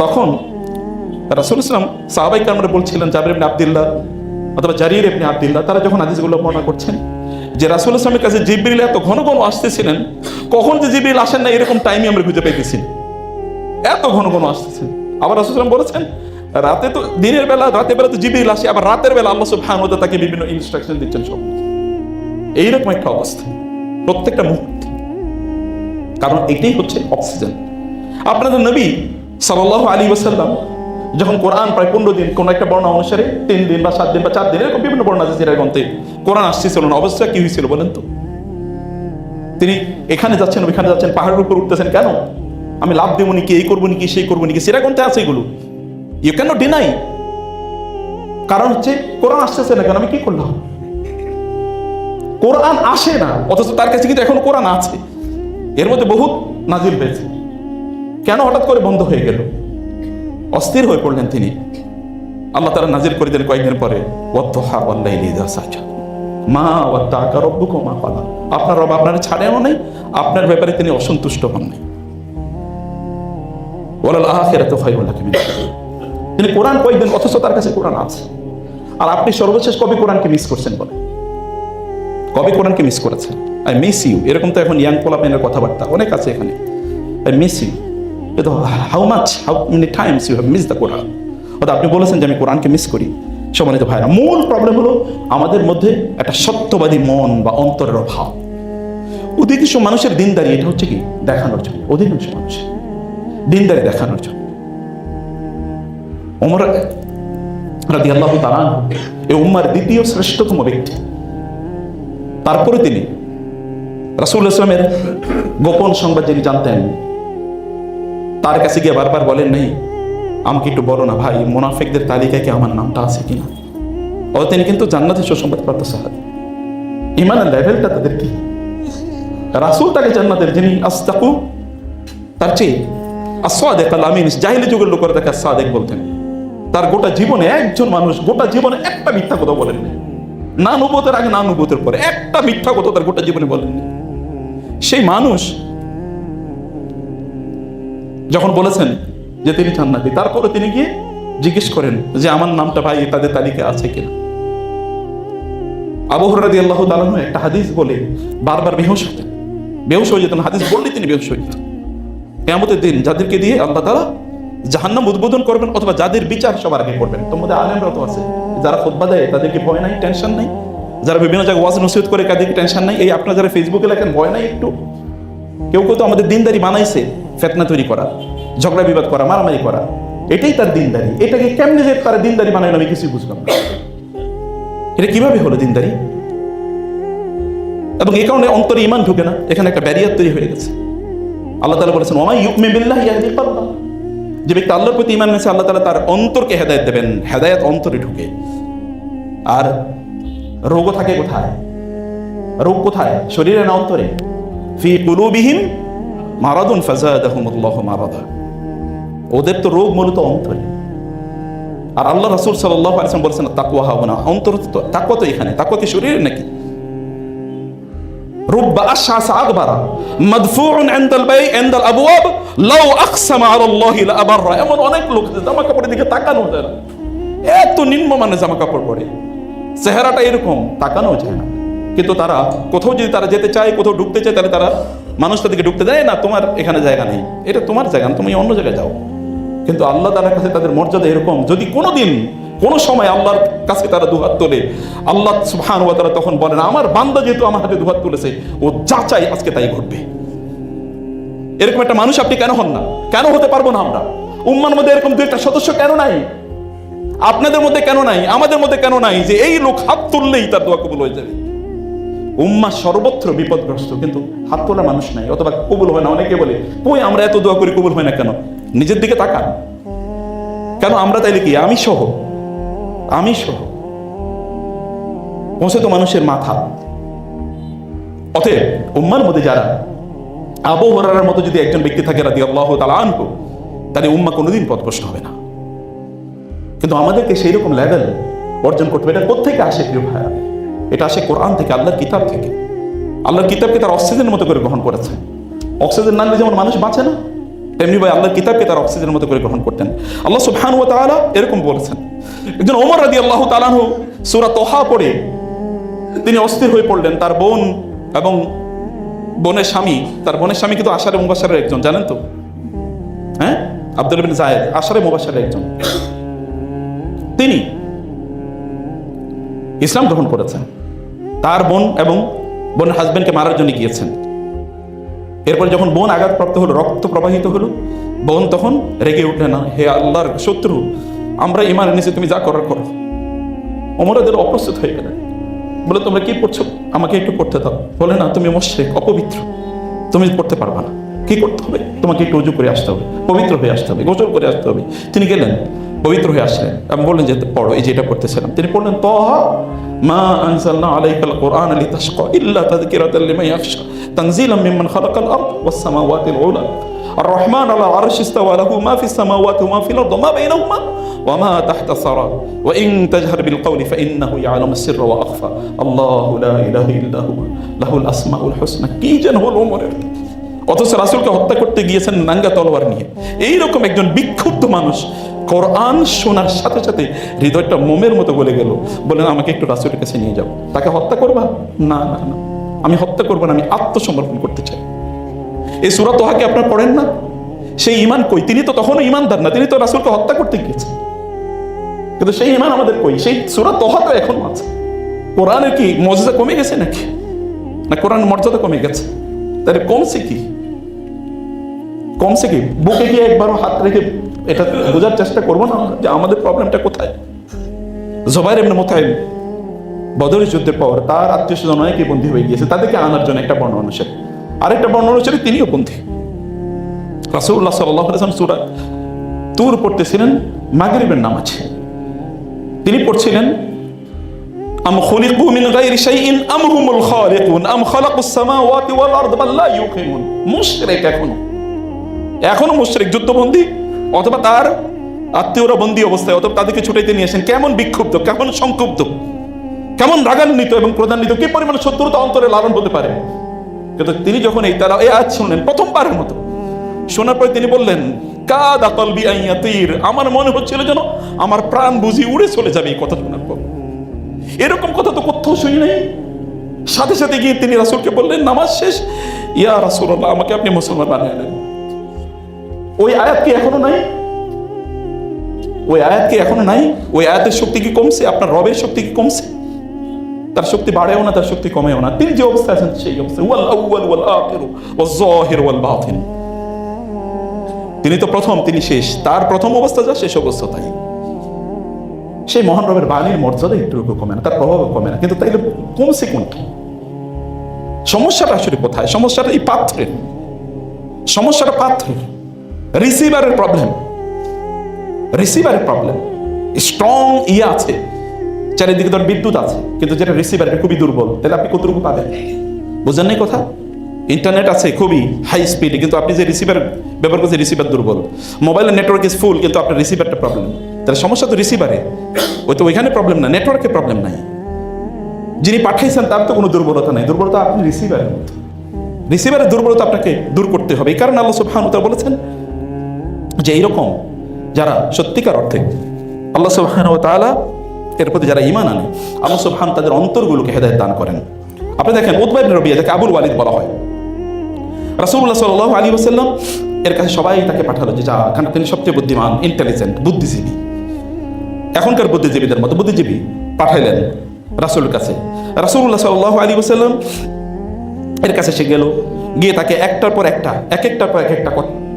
তখন রাসূল সাল্লাল্লাহু আলাইহি ওয়াসাল্লাম সাহাবায়ে কেরামরা বলছিলেন, জাবির ইবনে আব্দুল্লাহ অথবা জারির ইবনে আব্দুল্লাহ, তারা যখন হাদিসগুলো বর্ণনা করছেন যে রাসূল সাল্লাল্লাহু আলাইহি ওয়াসাল্লামের কাছে জিবরিল এত ঘন ঘন আসতেছিলেন, কখন যে জিবরিল আসেন না এরকম টাইমই আমরা খুঁজে পাইতেছি, এত ঘন ঘন আসতেছেন। আবার রাসূল সাল্লাল্লাহু আলাইহি ওয়াসাল্লাম বলেছেন, রাতে তো দিনের বেলা, রাতের বেলা তো জিবরিল আসে, আবার রাতের বেলা আল্লাহ সুবহানাহু ওয়া তাআলা তাকে বিভিন্ন ইনস্ট্রাকশন দিচ্ছেন সব। এইরকম একটা অবস্থা প্রত্যেকটা মুহূর্তে, কারণ এটাই হচ্ছে অক্সিজেন। আপনাদের নবী সাল্লাল্লাহু আলাইহি ওয়াসাল্লাম যখন কোরআন প্রায় 15 দিন, কোন একটা বর্ণনা অনুসারে 3 দিন বা 7 দিন বা 4 দিন, এরকম বিভিন্ন বর্ণনা আছে যেটা গ্রন্থে কোরআন আসছিল না, অবস্থা কি হয়েছিল বলেন তো? তিনি এখানে যাচ্ছেন, ওইখানে যাচ্ছেন, পাহাড়ের উপর উঠতেছেন, কেন? আমি লাভ দেবো নাকি, এই করবো নাকি, সেই করবো নাকি, সেটা গ্রন্থে আছে এগুলো, ইউ ক্যান নট ডিনাই। কারণ হচ্ছে কোরআন আসতেছে না, কেন আমি কি করলাম? কোরআন আসে না, অথচ তার কাছে কিন্তু এখন কোরআন আছে, এর মধ্যে বহুত নাজিল হয়েছে, কেন হঠাৎ করে বন্ধ হয়ে গেল? অস্থির হয়ে পড়লেন তিনি। আল্লাহ তাআলা নাজিল করে দিলেন কয়েকদিন পরে, ওয়াদ-দুহা ওয়াল-লাইলি ইযা সাজা মা ওয়াদ্দাআকা রাব্বুকা মা ক্বালা, আপনার রব আপনারে ছাড়েও নাই, আপনার ব্যাপারে তিনি অসন্তুষ্ট হন নাই। ওয়ালাল আখিরাতু খায়রুল লাকা মিন আল-উলা, তিনি কোরআন কয়েকদিন, অথচ তার কাছে কোরআন আছে। আর আপনি সর্বশেষ কবে কোরআনকে মিস করছেন বলে? কবে কোরআনকে মিস করেছেন? আই মিস ইউ, এরকম তো এখন ইয়াং পোলাপেনের কথাবার্তা অনেক আছে এখানে, আই মিস ইউ। কিন্তু how many times you have miss the Quran? অর্থাৎ আপনি বলেছেন যে আমি কোরআনকে মিস করি। সম্মানিত ভাইরা, মূল প্রবলেম হলো আমাদের মধ্যে একটা সত্যবাদী মন বা অন্তরের অভাব। অধিকাংশ মানুষের দিনদারি এটা হচ্ছে কি দেখানোর জন্য, অধিকাংশ মানুষের দিনদারি দেখানোর জন্য। ওমর রাদিয়াল্লাহু তাআলা এই উম্মার দ্বিতীয় শ্রেষ্ঠতম ব্যক্তি। তারপরে তিনি রাসূলুল্লাহ সাল্লাল্লাহু আলাইহি ওয়াসাল্লামের গোপন সংবাদ যিনি জানতেন, তার কাছে গিয়ে বারবার বলেন নাই, আমাকে একটু বলো না ভাই, মুনাফিকদের তালিকায় কি আমার নামটা আছে কিনা? তিনি কিন্তু জান্নাতের সুসংবাদ প্রাপ্ত সাহাবী। ঈমানের লেভেলটা তাদের কি, রাসূল তাকে জান্নাতের, যিনি আস্তাকু, তার চেয়ে as-সাদিক আল-আমিন, জাহিলি যুগের লোকেরা তাকে as-সাদিক বলতেন। তার গোটা জীবনে একজন মানুষ গোটা জীবনে একটা মিথ্যা কথা বলেননি, না নবুয়তের আগে না নবুয়তের পরে একটা মিথ্যা কথা তার গোটা জীবনে বলেননি। সেই মানুষ যখন বলেছেন যে তিনি জান্নাতি, তারপরে তিনি গিয়ে জিজ্ঞেস করেন যে আমার নামটা ভাই তাদের তালিকায় আছে কিনা। আবু হুরায়রা রাদিয়াল্লাহু তাআলা একটা হাদিস বলে বারবার বেহুশ হয়ে যেতেন। হাদিস বললে তিনি বেহুশ হয়ে যেতেন। কিয়ামতের দিন যাদেরকে দিয়ে আল্লাহ তাআলা জাহান্নাম উদ্বোধন করবেন অথবা যাদের বিচার সবার আগে করবেন, তোমাদের আলেমরা তো আছে, যারা খুতবা দেয় তাদেরকে ভয় নাই, টেনশন নাই, যারা বিভিন্ন জায়গায় ওয়াজ নসিহত করে তাদেরকে টেনশন নাই, এই আপনারা যারা ফেসবুকে লেখেন ভয় নাই একটু। কেউ তো আমাদের দিনদারি বানাইছে ফিতনা তৈরি করা, ঝগড়া বিবাদ করা, মারামারি করা, এটাই তার দিনদারি। এটাকে কেমনে যে তারা দিনদারি বানাইল আমি কিছুই বুঝলাম না। এটা কিভাবে হলো দিনদারি? এবং এই কারণে অন্তরে ঈমান ঢুকে না, এখানে একটা ব্যারিয়ার তৈরি হয়ে গেছে। আল্লাহ তাআলা বলেছেন ওয়া মান ইউমিন বিল্লাহি ইয়াহদি কলবাহ, যে ব্যক্তি আল্লাহর প্রতি ঈমান এনেছে আল্লাহ তাআলা তার অন্তরকে হেদায়েত দেবেন। হেদায়েত অন্তরে ঢুকে। আর রোগও থাকে কোথায়? রোগ কোথায়? শরীরে না অন্তরে? ফি কুলুবিহিম মারাদুন ফাযাদাহুমুল্লাহু মারাদা। ওদের তো রোগ মূলত অন্তরে। আর আল্লাহ রাসূল সাল্লাল্লাহু আলাইহি ওয়াসাল্লাম বলেছেন তাকওয়া হাওনা, অন্তর তো, তাকওয়া তো এখানে। তাকওয়া কি শরীরে নাকি? রুব্বা আশআসা আকবারা মাদফুউন ইনদাল আবওয়াব লাউ আকসামা আলাল্লাহি লা আবাররা। এমন অনেক লোক জামা কাপড়ের দিকে তাকানো যায় না, এত নিম্নমানের জামা কাপড় পরে, চেহারাটা এরকম, তাকানো যায় না। কিন্তু তারা কোথাও যদি তারা যেতে চায়, কোথাও ঢুকতে চায়, তাহলে তারা মানুষ তাদেরকে ঢুকতে দেয় না, তোমার এখানে জায়গা নেই, এটা তোমার জায়গা না, তুমি অন্য জায়গায় যাও। কিন্তু আল্লাহ তাআলার কাছে তাদের মর্যাদা এরকম, যদি কোনোদিন কোনো সময় আল্লাহর কাছে তারা দুহাত তোলে, আল্লাহ সুবহানাহু ওয়া তাআলা তখন বলেন আমার বান্দা যেহেতু আমার হাতে দুহাত তুলেছে, ও যা চাই আজকে তাই ঘটবে। এরকম একটা মানুষ আপনি কেন হন না? কেন হতে পারবো না আমরা? উম্মার মধ্যে এরকম দুই একটা সদস্য কেন নাই? আপনাদের মধ্যে কেন নাই? আমাদের মধ্যে কেন নাই যে এই লোক হাত তুললেই তার দোয়া কবুল হয়ে যাবে? উম্মাহ সর্বত্র বিপদগ্রস্ত, কিন্তু হাত তোলা মানুষ নাই, অথবা কবুল হয় না। অনেকে বলে কই আমরা এত দোয়া করি কবুল হয় না কেন? নিজের দিকে তাকান। কেন আমরা তাইলে কি আমি সহ পৌঁছে তো মানুষের মাথা। অতএব উম্মার মধ্যে যারা আবু হুরায়রার মতো যদি একজন ব্যক্তি থাকে রাদিয়াল্লাহু তাআলা আনহু, তাহলে উম্মাহ কোনোদিন পথভ্রষ্ট হবে না। কিন্তু আমাদেরকে সেই রকম লেভেল অর্জন করতে হবে। এটা কোত্থেকে আসে প্রিয় ভাইয়া? এটা আসে কোরআন থেকে, আল্লাহর কিতাব থেকে। আল্লাহর কিতাবকে তার অক্সিজেনের মতো করে গ্রহণ করেছে। অক্সিজেন না নিলে যেমন মানুষ বাঁচে না, তেমনি ভাই আল্লাহর কিতাবকে তার অক্সিজেনের মতো করে গ্রহণ করতেন। আল্লাহ সুবহানাহু ওয়া তাআলা এরকম বলেছেন। একজন ওমর রাদিয়াল্লাহু তাআলা আনহু সূরা তোহা পড়ে তিনি অস্থির হয়ে পড়লেন। তার বোন এবং বোনের স্বামী কিন্তু আশারে মুবাশশারের একজন, জানেন তো? হ্যাঁ, আব্দুল্লাহ বিন যায়েদ আশারে মুবাশশারের একজন। তিনি ইসলাম গ্রহণ করেছেন। তার বোন এবং বোনের হাজবেন্ডকে মারার জন্য গিয়েছেন। এরপর যখন বোন আঘাতপ্রাপ্ত হলো, রক্ত প্রবাহিত হলো, বোন তখন রেগে উঠলেন, হে আল্লাহর শত্রু, আমরা ঈমান এনেছি, তুমি যা করার করো। ওমর রাদিয়াল্লাহু অপ্রস্তুত হয়ে গেলেন। বলে তোমরা কি পড়ছো? আমাকে একটু পড়তে দাও। বলে না, তুমি মুশরিক, অপবিত্র, তুমি পড়তে পারবা না। কি করতে হবে? তোমাকে একটু ওযু করে আসতে হবে, পবিত্র হয়ে আসতে হবে, গোসল করে আসতে হবে। তিনি গেলেন, পবিত্র হয়ে আসলেন এবং বললেন যে পড়ো, এই যে এটা পড়তেছিলাম। তিনি পড়লেন তাহা মা আনজালনা আলাইকাল কুরআন লিতাশকা ইল্লা তাযকিরাতাল লিমান ইয়াখশা তানজিলাম মিম্মান খালাকাল আরদ ওয়াস সামাওয়াতিল উলা আর রহমান আলা আরশি ইস্তাওয়া লাহু মা ফিস সামাওয়াতি ওয়া মা ফিল আরদি ওয়া মা বাইনাহুমা ওয়া মা তাহতা সারা ওয়া ইন তাজহার বিল কওলি ফাইন্নাহু ইয়ালামুস সিররা ওয়া আখফা আল্লাহু লা ইলাহা ইল্লা হুয়া লাহুল আসমাউল হুসনা। কি যেন হলো ওমরের! অথচ রাসূলকে হত্যা করতে গিয়েছেন নাঙ্গা তলোয়ার নিয়ে। এইরকম একজন বিক্ষুব্ধ মানুষ কোরআন শোনার সাথে সাথে হৃদয়টা মোমের মতো গলে গেল। বলেন আমাকে একটু রাসূলের কাছে নিয়ে যাও। তাকে হত্যা করবা? না না না, আমি হত্যা করবো না, আমি আত্মসমর্পণ করতে চাই। এই সূরা তোহাকে আপনারা পড়েন না? সেই ঈমান কই? তিনি তো তখনও ঈমানদার না, তিনি তো রাসূলকে হত্যা করতে গিয়েছেন। কিন্তু সেই ঈমান আমাদের কই? সেই সূরা তোহা তো এখনো আছে। কোরআনের কি মর্যাদা কমে গেছে নাকি? না কোরআনের মর্যাদা কমে গেছে? তাহলে কমছে কি? বুকে গিয়ে একবারও হাত রেখে এটা বোঝার চেষ্টা করবো না যে আমাদের প্রবলেমটা কোথায়? জুবাইর ইবনে মুতাইম বদরের যুদ্ধের পর তার আত্মীয় স্বজন অনেকে বন্দী হয়ে গিয়েছে, তাদেরকে আনার জন্য একটা বর্ণনা অনুসারে, আরেকটা বর্ণনা অনুসারে তিনিও বন্দী। রাসূলুল্লাহ সাল্লাল্লাহু আলাইহি ওয়াসাল্লাম সূরা তুর পড়তেছিলেন মাগরিবের নামাজে। তিনি পড়ছিলেন আম খুলিকু মিন গায়রি শাইইন আম হুমুল খালিকুন আম খালাকুস সামাওয়াতি ওয়াল আরদ বাল লা ইউকিনুন। মুশরিক এখনো মুশরিক, যুদ্ধবন্দী অথবা তার আত্মীয়রা বন্দী অবস্থায়, অথবা তাদেরকে ছুটাইতে নিয়ে আসেন, কেমন বিক্ষুব্ধ, কেমন সংক্ষুব্ধ, কেমন রাগান্বিত এবং ক্রোধান্বিত, কি পরিমাণ শত্রুতা অন্তরে লালন হতে পারে। কিন্তু তিনি যখন এই আয়াত শুনলেন প্রথমবারের মতো, শোনার পরে তিনি বললেন, কাদা কলবি আন ইয়াতির, আমার মনে হচ্ছিল যেন আমার প্রাণ বুঝি উড়ে চলে যাবে এই কথা শোনার পর। এরকম কথা তো কোথাও শুনি নাই। সাথে সাথে গিয়ে তিনি রাসূলকে বললেন, নামাজ শেষ, ইয়া রাসূলুল্লাহ, আমাকে আপনি মুসলমান বানিয়ে দেন। ওই আয়াত কি এখনো নাই? ওই আয়াত কি এখনো নাই? ওই আয়াতের শক্তি কি কমছে? আপনার রবের শক্তি কি কমছে? তার শক্তি বাড়েও না, তার শক্তি কমেও না। তিনি যে অবস্থায় আছেন সেই অবস্থায়। ওয়াল আউয়াল ওয়াল আখির ওয়াল যাহির ওয়াল বাতিন। তিনি তো প্রথম, তিনি শেষ। তার প্রথম অবস্থা যা, শেষ অবস্থা তাই। সেই মহান রবের বাণীর মর্যাদা একটু কমে না, তার প্রভাব কমে না। কিন্তু তাইলে কমছে কোনটা? সমস্যাটা আসলে কোথায়? সমস্যাটা এই পাত্রের, সমস্যাটা পাত্রের, রিসিভারের প্রবলেম। রিসিভারের প্রবলেম। স্ট্রং আছে, চারিদিকে ধর বিদ্যুৎ আছে, কিন্তু যেটা রিসিভার খুবই দুর্বল। তাহলে আপনি কতটুকু পাবেন? বুঝেন নাই কথা? ইন্টারনেট আছে খুবই হাই স্পিডে, কিন্তু আপনি যে রিসিভার ব্যবহার করছেন, রিসিভার দুর্বল। মোবাইলের নেটওয়ার্ক ইজ ফুল, কিন্তু আপনার রিসিভারটা প্রবলেম। তাহলে সমস্যা তো রিসিভারে, ওই তো ওইখানে প্রবলেম না, নেটওয়ার্কে প্রবলেম নাই। যিনি পাঠাইছেন তার তো কোনো দুর্বলতা নাই, দুর্বলতা আপনি রিসিভারের মতো। রিসিভারের দুর্বলতা আপনাকে দূর করতে হবে। এই কারণে আল্লাহ সুবহানাহু ওয়া তাআলা বলেছেন যে এইরকম যারা সত্যিকার অর্থে আল্লাহ সুবহানাহু ওয়া তাআলা এর প্রতি যারা ঈমান আনে, আল্লাহ সুবহানাহু তাদের অন্তরগুলোকে হেদায়েত দান করেন। আপনি দেখেন উতবা ইবনে রবিয়া, যাকে আবুল ওয়ালিদ বলা হয়, রাসূলুল্লাহ সাল্লাল্লাহু আলাইহি ওয়াসাল্লাম এর কাছে সবাই তাকে পাঠালো যে যা, কারণ তিনি সবচেয়ে বুদ্ধিমান, ইন্টেলিজেন্ট, বুদ্ধিজীবী, এখনকার বুদ্ধিজীবীদের মতো বুদ্ধিজীবী পাঠাইলেন রাসূলের কাছে। রাসূলুল্লাহ সাল্লাল্লাহু আলাইহি ওয়াসাল্লাম এর কাছে সে গেল, গিয়ে তাকে একটার পর একটা, এক একটার পর এক একটা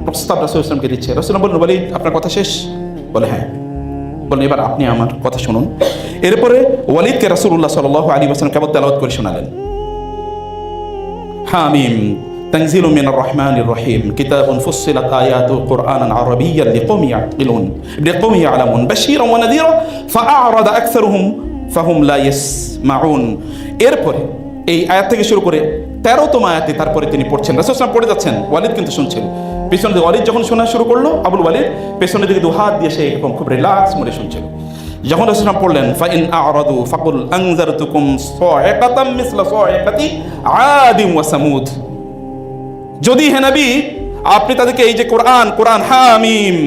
প্রস্তাব রাসূল ইসলামকে দিচ্ছে। রাসূল বললেন, ওয়ালিদ আপনার কথা শেষ? বলে হ্যাঁ। বলেন এবার আপনি আমার কথা শুনুন। এরপরে ওয়ালিদকে রাসূলুল্লাহ সাল্লাল্লাহু আলাইহি ওয়াসাল্লাম কেবল তেলাওয়াত করে শোনালেন, হামিম তানজিলু মিনার রহমানির রহিম কিতাবুন ফুসসিলাত আয়াতু কুরআনান আরাবিয়্যান লিকওমি ইয়াকিলুন লিকওমি ইয়ালামুন বাশীরান ওয়া নাযীরা ফাআরাদা আকসারুহুম ফাহুম লা ইয়াসমাউন। এরপরে এই আয়াত থেকে শুরু করে 13তম আয়াতে তারপরে তিনি পড়ছেন, রাসূল সাল্লাল্লাহু পড়ে যাচ্ছেন, ওয়ালিদ কিন্তু শুনছেন। পেছনে দিয়ে ওয়ালিদ যখন শোনা শুরু করলো, আবুল ওয়ালিদ পেছনের দিকে দু হাত দিয়ে সে এরকম খুব রিল্যাক্স মোডে শুনছিল। যখন রাসূল সাল্লাল্লাহু পড়লেন, ফাইন আরাদু ফাকুল আনজারতুকুম সাইকাতাম মিসলা সাইকাতি আদিম ওয়া সামুদ, যদি হে নবী আপনি তাদেরকে এই যে কোরআন হামিম,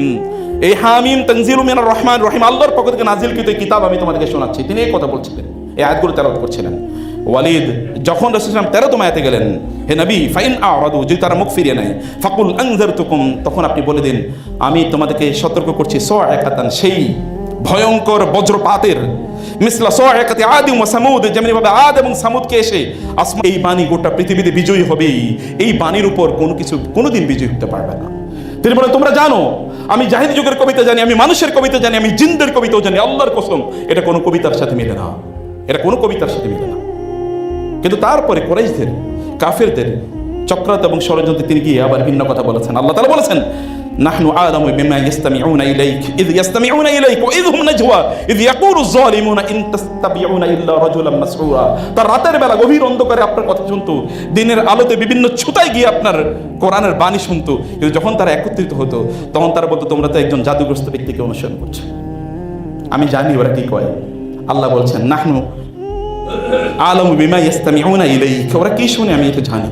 এই হামিম তানজিলু মিনার রহমানির রহিম, আল্লাহর পক্ষ থেকে নাজিলকৃত কিতাব আমি তোমাদেরকে শোনাচ্ছি, তিনি এই কথা বলছিলেন, এই আয়াতগুলো তেলাওয়াত করছিলেন। ওয়ালিদ যখন রাসূল সাল্লাল্লাহু আলাইহি ওয়াসাল্লাম 13তম আয়াতে গেলেন, হে নবী ফাইন আরাদু, যদি তারা মুখ ফিরিয়ে নেয়, ফাকুল আনজারতুকুম, তখন আপনি বলে দিন আমি তোমাদেরকে সতর্ক করছি, সাইকাতান, সেই ভয়ঙ্কর বজ্রপাতের, মিসলা সাইকাতি আদিম ওয়া সামুদ, যেমনিভাবে আদ এবং সামুদকে এসে এই বাণী গোটা পৃথিবীতে বিজয়ী হবে, এই বাণীর উপর কোনো কিছু কোনোদিন বিজয়ী হতে পারবে না। তিনি বলেন, তোমরা জানো আমি জাহিলি যুগের কবিতা জানি, আমি মানুষের কবিতা জানি, আমি জিনদের কবিতাও জানি, আল্লাহর কসম এটা কোনো কবিতার সাথে মিলে না, এটা কোনো কবিতার সাথে মিলে না। কিন্তু তারপরে কুরাইশদের, কাফেরদের চক্রান্ত এবং ষড়যন্ত্রে তিনি গিয়ে আবার ভিন্ন কথা বলেছেন। আল্লাহ তাআলা বলেছেন, নাহনু আলামু বিমা ইয়াসতামিউনা ইলাইক ইয ইয়াসতামিউনা ইলাইক ওয়া ইয হুম নাজওয়া ইয ইয়াকুলু যালিমুনা ইন তাসতাবিউনা ইল্লা রাজুলাম মাসউরা। তার রাতের বেলা গভীর অন্ধকারে আপনার কথা শুনতো, দিনের আলোতে বিভিন্ন ছুতায় গিয়ে আপনার কোরআনের বাণী শুনতো, কিন্তু যখন তারা একত্রিত হতো তখন তারা বলতো, তোমরা তো একজন জাদুগ্রস্ত ব্যক্তিকে অনুসরণ করছো। আমি জানি ওরা কি কয়। আল্লাহ বলছেন, নাহনু আলামু বিমা ইয়াসতামিউনা ইলাইক, ওরা কি শুনে আমি এটা জানি,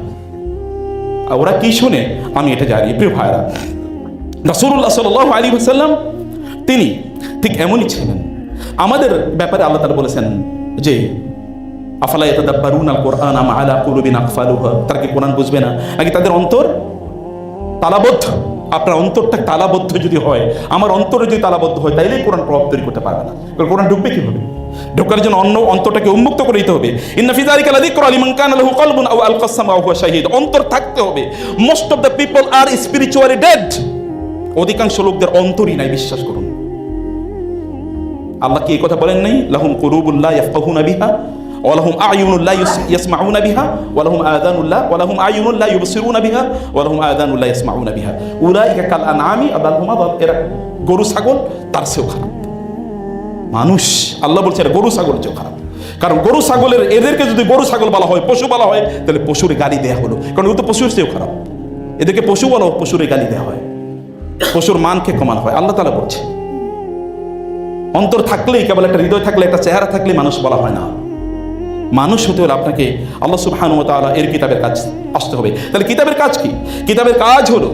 ওরা কি শুনে আমি এটা জানি। প্রিয় ভাইরা, রাসূলুল্লাহ সাল্লাল্লাহু আলাইহি ওয়াসাল্লাম তিনি ঠিক এমনই ছিলেন। আমাদের ব্যাপারে আল্লাহ তাআলা বলেছেন যে আফালা ইয়াতাদাব্বারুনাল কুরআন আম আলা কুলুবিন আকফালুহা, তারা কি কোরআন বুঝবে না, নাকি তাদের অন্তর তালাবদ্ধ? আপনার অন্তরটা তালাবদ্ধ যদি হয়, আমার অন্তরে যদি তালাবদ্ধ হয়, তাইলেই কোরআন প্রভাব তৈরি করতে পারবে না। কোরআন ঢুকবে কিভাবে? ঢোকার জন্য অন্য অন্তরটাকে উন্মুক্ত করে দিতে হবে। ইন্না ফি যালিকা লাযিকরা লিমান কানা লাহু কলবুন আও আলকাস সামা ওয়া হুয়া শাহীদ, অন্তর থাকতে হবে। Most of the people are spiritually dead, অধিকাংশ লোকদের অন্তরই নাই, বিশ্বাস করুন। আল্লাহ কি এই কথা বলেন নাই? লাহুম কুলুবুন লা ইয়াফকাহুনা বিহা ওয়া লাহুম আ'য়ুনুন লা ইয়াসমাউনা বিহা ওয়া লাহুম আ'য়ুনুন লা ইউবসিরুনা বিহা ওয়া লাহুম আযানুন লা ইয়াসমাউনা বিহা উলাইকা কাল আনআমি আদাল হুম আদাল, এরা গরু ছাগল তার চেয়েও খারাপ। মানুষ, আল্লাহ বলছে এরা গরু ছাগলের চেয়েও খারাপ। কারণ গরু ছাগলের, এদেরকে যদি গরু ছাগল বলা হয়, পশু বলা হয়, তাহলে পশুর গালি দেয়া হলো, কারণ ও তো পশুর চেয়েও খারাপ। এদেরকে পশু বলা, পশুর গালি দেওয়া হয়, পশুর মানকে কমানো হয়। আল্লাহ তাআলা বলছে, অন্তর থাকলেই, কেবল একটা হৃদয় থাকলে, একটা চেহারা থাকলেই মানুষ বলা হয় না। মানুষ হতে হলে আপনাকে আল্লাহ সুবহানাহু ওয়া তাআলা এর কিতাবের কাজ আসতে হবে। তাহলে কিতাবের কাজ কি? কিতাবের কাজ হলো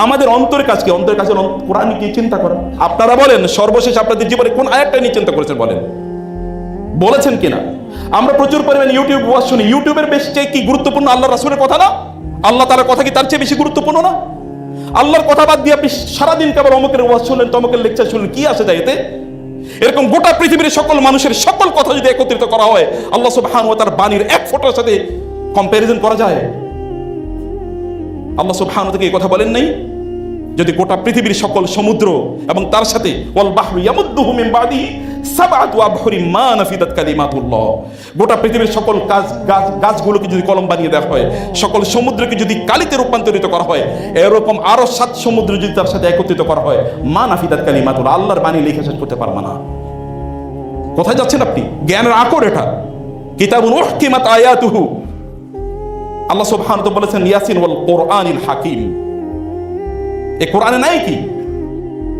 আমাদের অন্তরের কাজ কি? অন্তরের কাজ হলো কোরআন কি চিন্তা করা। আপনারা বলেন সর্বশেষ আপনাদের জীবনে কোন আয়াতটা নিয়ে চিন্তা করেছেন? বলেছেন কিনা? আমরা প্রচুর পরিমাণে ইউটিউব ওয়াজ শুনি। ইউটিউবের বেশি কি গুরুত্বপূর্ণ আল্লাহ রাসূলের কথা না? আল্লাহ তাআলার কথা কি তার চেয়ে বেশি গুরুত্বপূর্ণ না? আল্লাহর কথা বাদ দিয়ে আপনি সারাদিন কেবল অমুকের ওয়াজ শুনলেন, তমুকের লেকচার শুনলেন, কি আসে যায় এতে? এরকম গোটা পৃথিবীর সকল মানুষের সকল কথা যদি একত্রিত করা হয়, আল্লাহ সুবহানাহু ওয়া তাআলার বাণীর এক ফোঁটার সাথে কম্পারিজন করা যায়? আল্লাহ সুবহানাহু ওয়া তাআলা এই কথা বলেন নাই? যদি গোটা পৃথিবীর সকল সমুদ্র এবং তার সাথে ওয়াল বাহরু ইয়ামুদ্দুহু মিন বাদিহি সাবআতু আবহুরিন মা নাফিদাত কালিমাতুল্লাহ, গোটা পৃথিবীর সকল গাছগুলোকে যদি কলম বানিয়ে দেওয়া হয়, সকল সমুদ্রকে যদি কালিতে রূপান্তরিত করা হয়, এরকম আরো 7 সমুদ্র যদি তার সাথে একত্রিত করা হয়, মা নাফিদাত কালিমাতুল্লাহ, আল্লাহর বাণী লিখে শেষ করতে পারবে না। কোথায় যাচ্ছেন আপনি? জ্ঞানের আকর এটা। কিতাবুন উহকিমাত আয়াতুহু, আল্লাহ সুবহানাহু ওয়া তাআলা বলেছেন ইয়াসিন ওয়াল কুরআনিল হাকিম। এ কোরআনে নাই কি?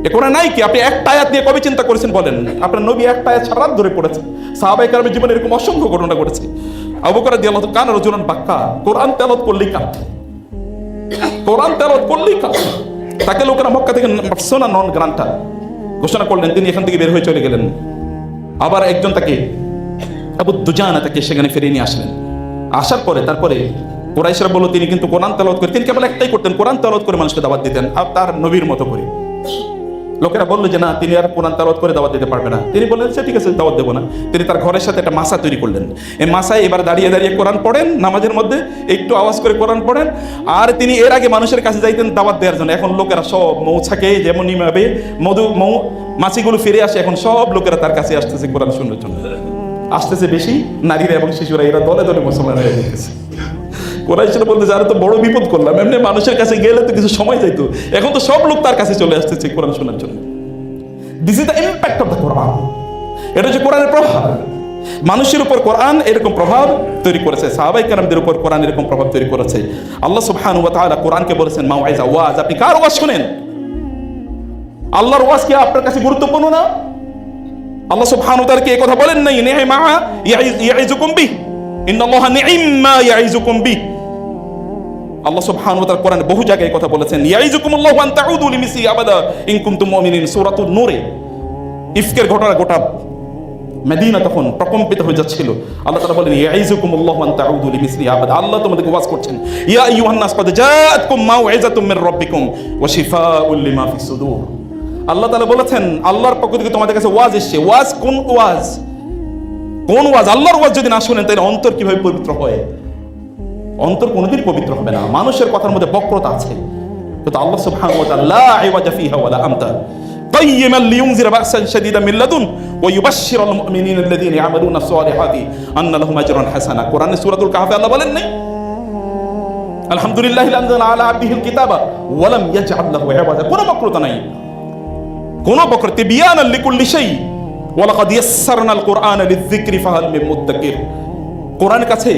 এ কোরআনে নাই কি? আপনি একটা আয়াত নিয়ে কবে চিন্তা করেছেন বলেন? আপনার নবী একটা আয়াত সারা রাত ধরে পড়েছেন। সাহাবায়ে কেরামের জীবনে এরকম অসংখ্য ঘটনা ঘটেছে। আবু বকর রাদিয়াল্লাহু তাআলা কানা রাজুলান বাক্কা, কোরআন তেলাওয়াত করলেই কাঁদতেন, কোরআন তেলাওয়াত করলেই কাঁদতেন। তাকে লোকেরা মক্কা থেকে পার্সোনা নন গ্রান্টা ঘোষণা করলেন, তিনি এখান থেকে বের হয়ে চলে গেলেন। আবার একজন তাকে, আবু দুজানা, তাকে সেখানে ফিরিয়ে নিয়ে আসলেন। আসার পরে তারপরে কুরাইশরা বলল তিনি কিন্তু কোরআন তেলাওয়াত করেন। তিনি কেবল একটাই করতেন, কোরআন তেলাওয়াত করে মানুষকে দাওয়াত দিতেন, আর তার নবীর মতো করে। লোকেরা বললো যে না, তিনি আর কোরআন তেলাওয়াত করে দাওয়াত দিতে পারবে না। তিনি বললেন সে ঠিক আছে, দাওয়াত দেবো না। তিনি তার ঘরের সাথে একটা মাসা তৈরি করলেন। এই মাসায় এবার দাঁড়িয়ে দাঁড়িয়ে কোরআন পড়েন, নামাজের মধ্যে একটু আওয়াজ করে কোরআন পড়েন। আর তিনি এর আগে মানুষের কাছে যাইতেন দাওয়াত দেওয়ার জন্য। এখন লোকেরা সব মৌছাকে যেমনই ভাবে মাছিগুলো ফিরে আসে, এখন সব লোকেরা তার কাছে আসতেছে কোরআন শোনার জন্য। আসতেছে বেশি নারীরা এবং শিশুরা, এরা দলে দলে মুসলমান হয়ে যেতেছে। কুরাইশরা বলতেছে আরে তো বড় বিপদ করলাম, এমনি মানুষের কাছে গেলে তো কিছু সময় যাইতো, এখন তো সব লোক তার কাছে চলে আসতেছে কোরআন শোনার জন্য। This is the impact of the Quran. এটা হচ্ছে কোরআনের প্রভাব। মানুষের উপর কোরআন এরকম প্রভাব তৈরি করেছে, সাহাবায়ে কেরামদের উপর কোরআন এরকম প্রভাব তৈরি করেছে। আল্লাহ সুবহানাহু ওয়া তাআলা কোরআনকে বলেছেন মাউইজা, ওয়াজ। আপনি কার ওয়াজ শুনেন? আল্লাহর ওয়াজ কি আপনার কাছে গুরুত্বপূর্ণ না? আল্লাহ সুবহানাহু ওয়া তাআলা কি এই কথা বলেন নাই? নি'মা ইয়াইজুকুম বিহি, ইন্নাল্লাহা নি'মা ইয়াইজুকুম বিহি। আল্লাহ সুবহানাহু ওয়া তাআলা কোরআনে বহু জায়গায় কথা বলেছেন, ইয়াইজুকুমুল্লাহু আন তাউদু লিমিসলি আবাদা ইন কুনতুম মুমিনিন। সূরাতুন নূরে ইফকের ঘটনা গোটা মদিনা তখন প্রকম্পিত হয়ে যাচ্ছিল। আল্লাহ তাআলা বলেন ইয়াইজুকুমুল্লাহু আন তাউদু লিমিসলি আবাদা। আল্লাহ তোমাদেরকে ওয়াজ করছেন, ইয়া আইয়ুহান নাস ক্বাদ জাআতকুম মাউইযাতুম মির রাব্বিকুম ওয়া শিফাউল লিমা ফিস সুদূর। আল্লাহ তাআলা বলেছেন আল্লাহর পক্ষ থেকে তোমাদের কাছে ওয়াজ এসেছে। ওয়াজ কোন ওয়াজ? কোন ওয়াজ? আল্লাহর ওয়াজ যদি না শুনেন তাহলে অন্তর কিভাবে পবিত্র হয়? অন্তর কোনোদিন পবিত্র হবে না। মানুষের কথার মধ্যে বক্রতা আছে, কিন্তু আল্লাহ সুবহানাহু ওয়া তাআলা লা আইওয়াজা ফিহা ওয়ালা আমতা কাইয়িমান লিইউনজিরা বা'সান শাদীদান মিন লাদুন ওয়া ইউবাশশিরাল মুমিনিনা আল্লাযীনা ইয়া'মালুনা আস-সালিহাতি আন্না লাহুম আজরান হাসানা। কোরআনে সূরাতুল কাহফে আল্লাহ বলেন নাই আলহামদুলিল্লাহি আনজালা আলা আবদিহিল কিতাবা ওয়া লাম ইয়াজআল লাহু ইওয়াজা? কোনো বক্রতা নাই, কোনো বক্রতা। তিবিয়ানাল লিকুল্লি শাই ওয়া লাকাদ ইয়াসসারনাল কুরআনা লিয-যিকরি ফাহাল মিন মুদ্দাকির। কোরআনের কাছে,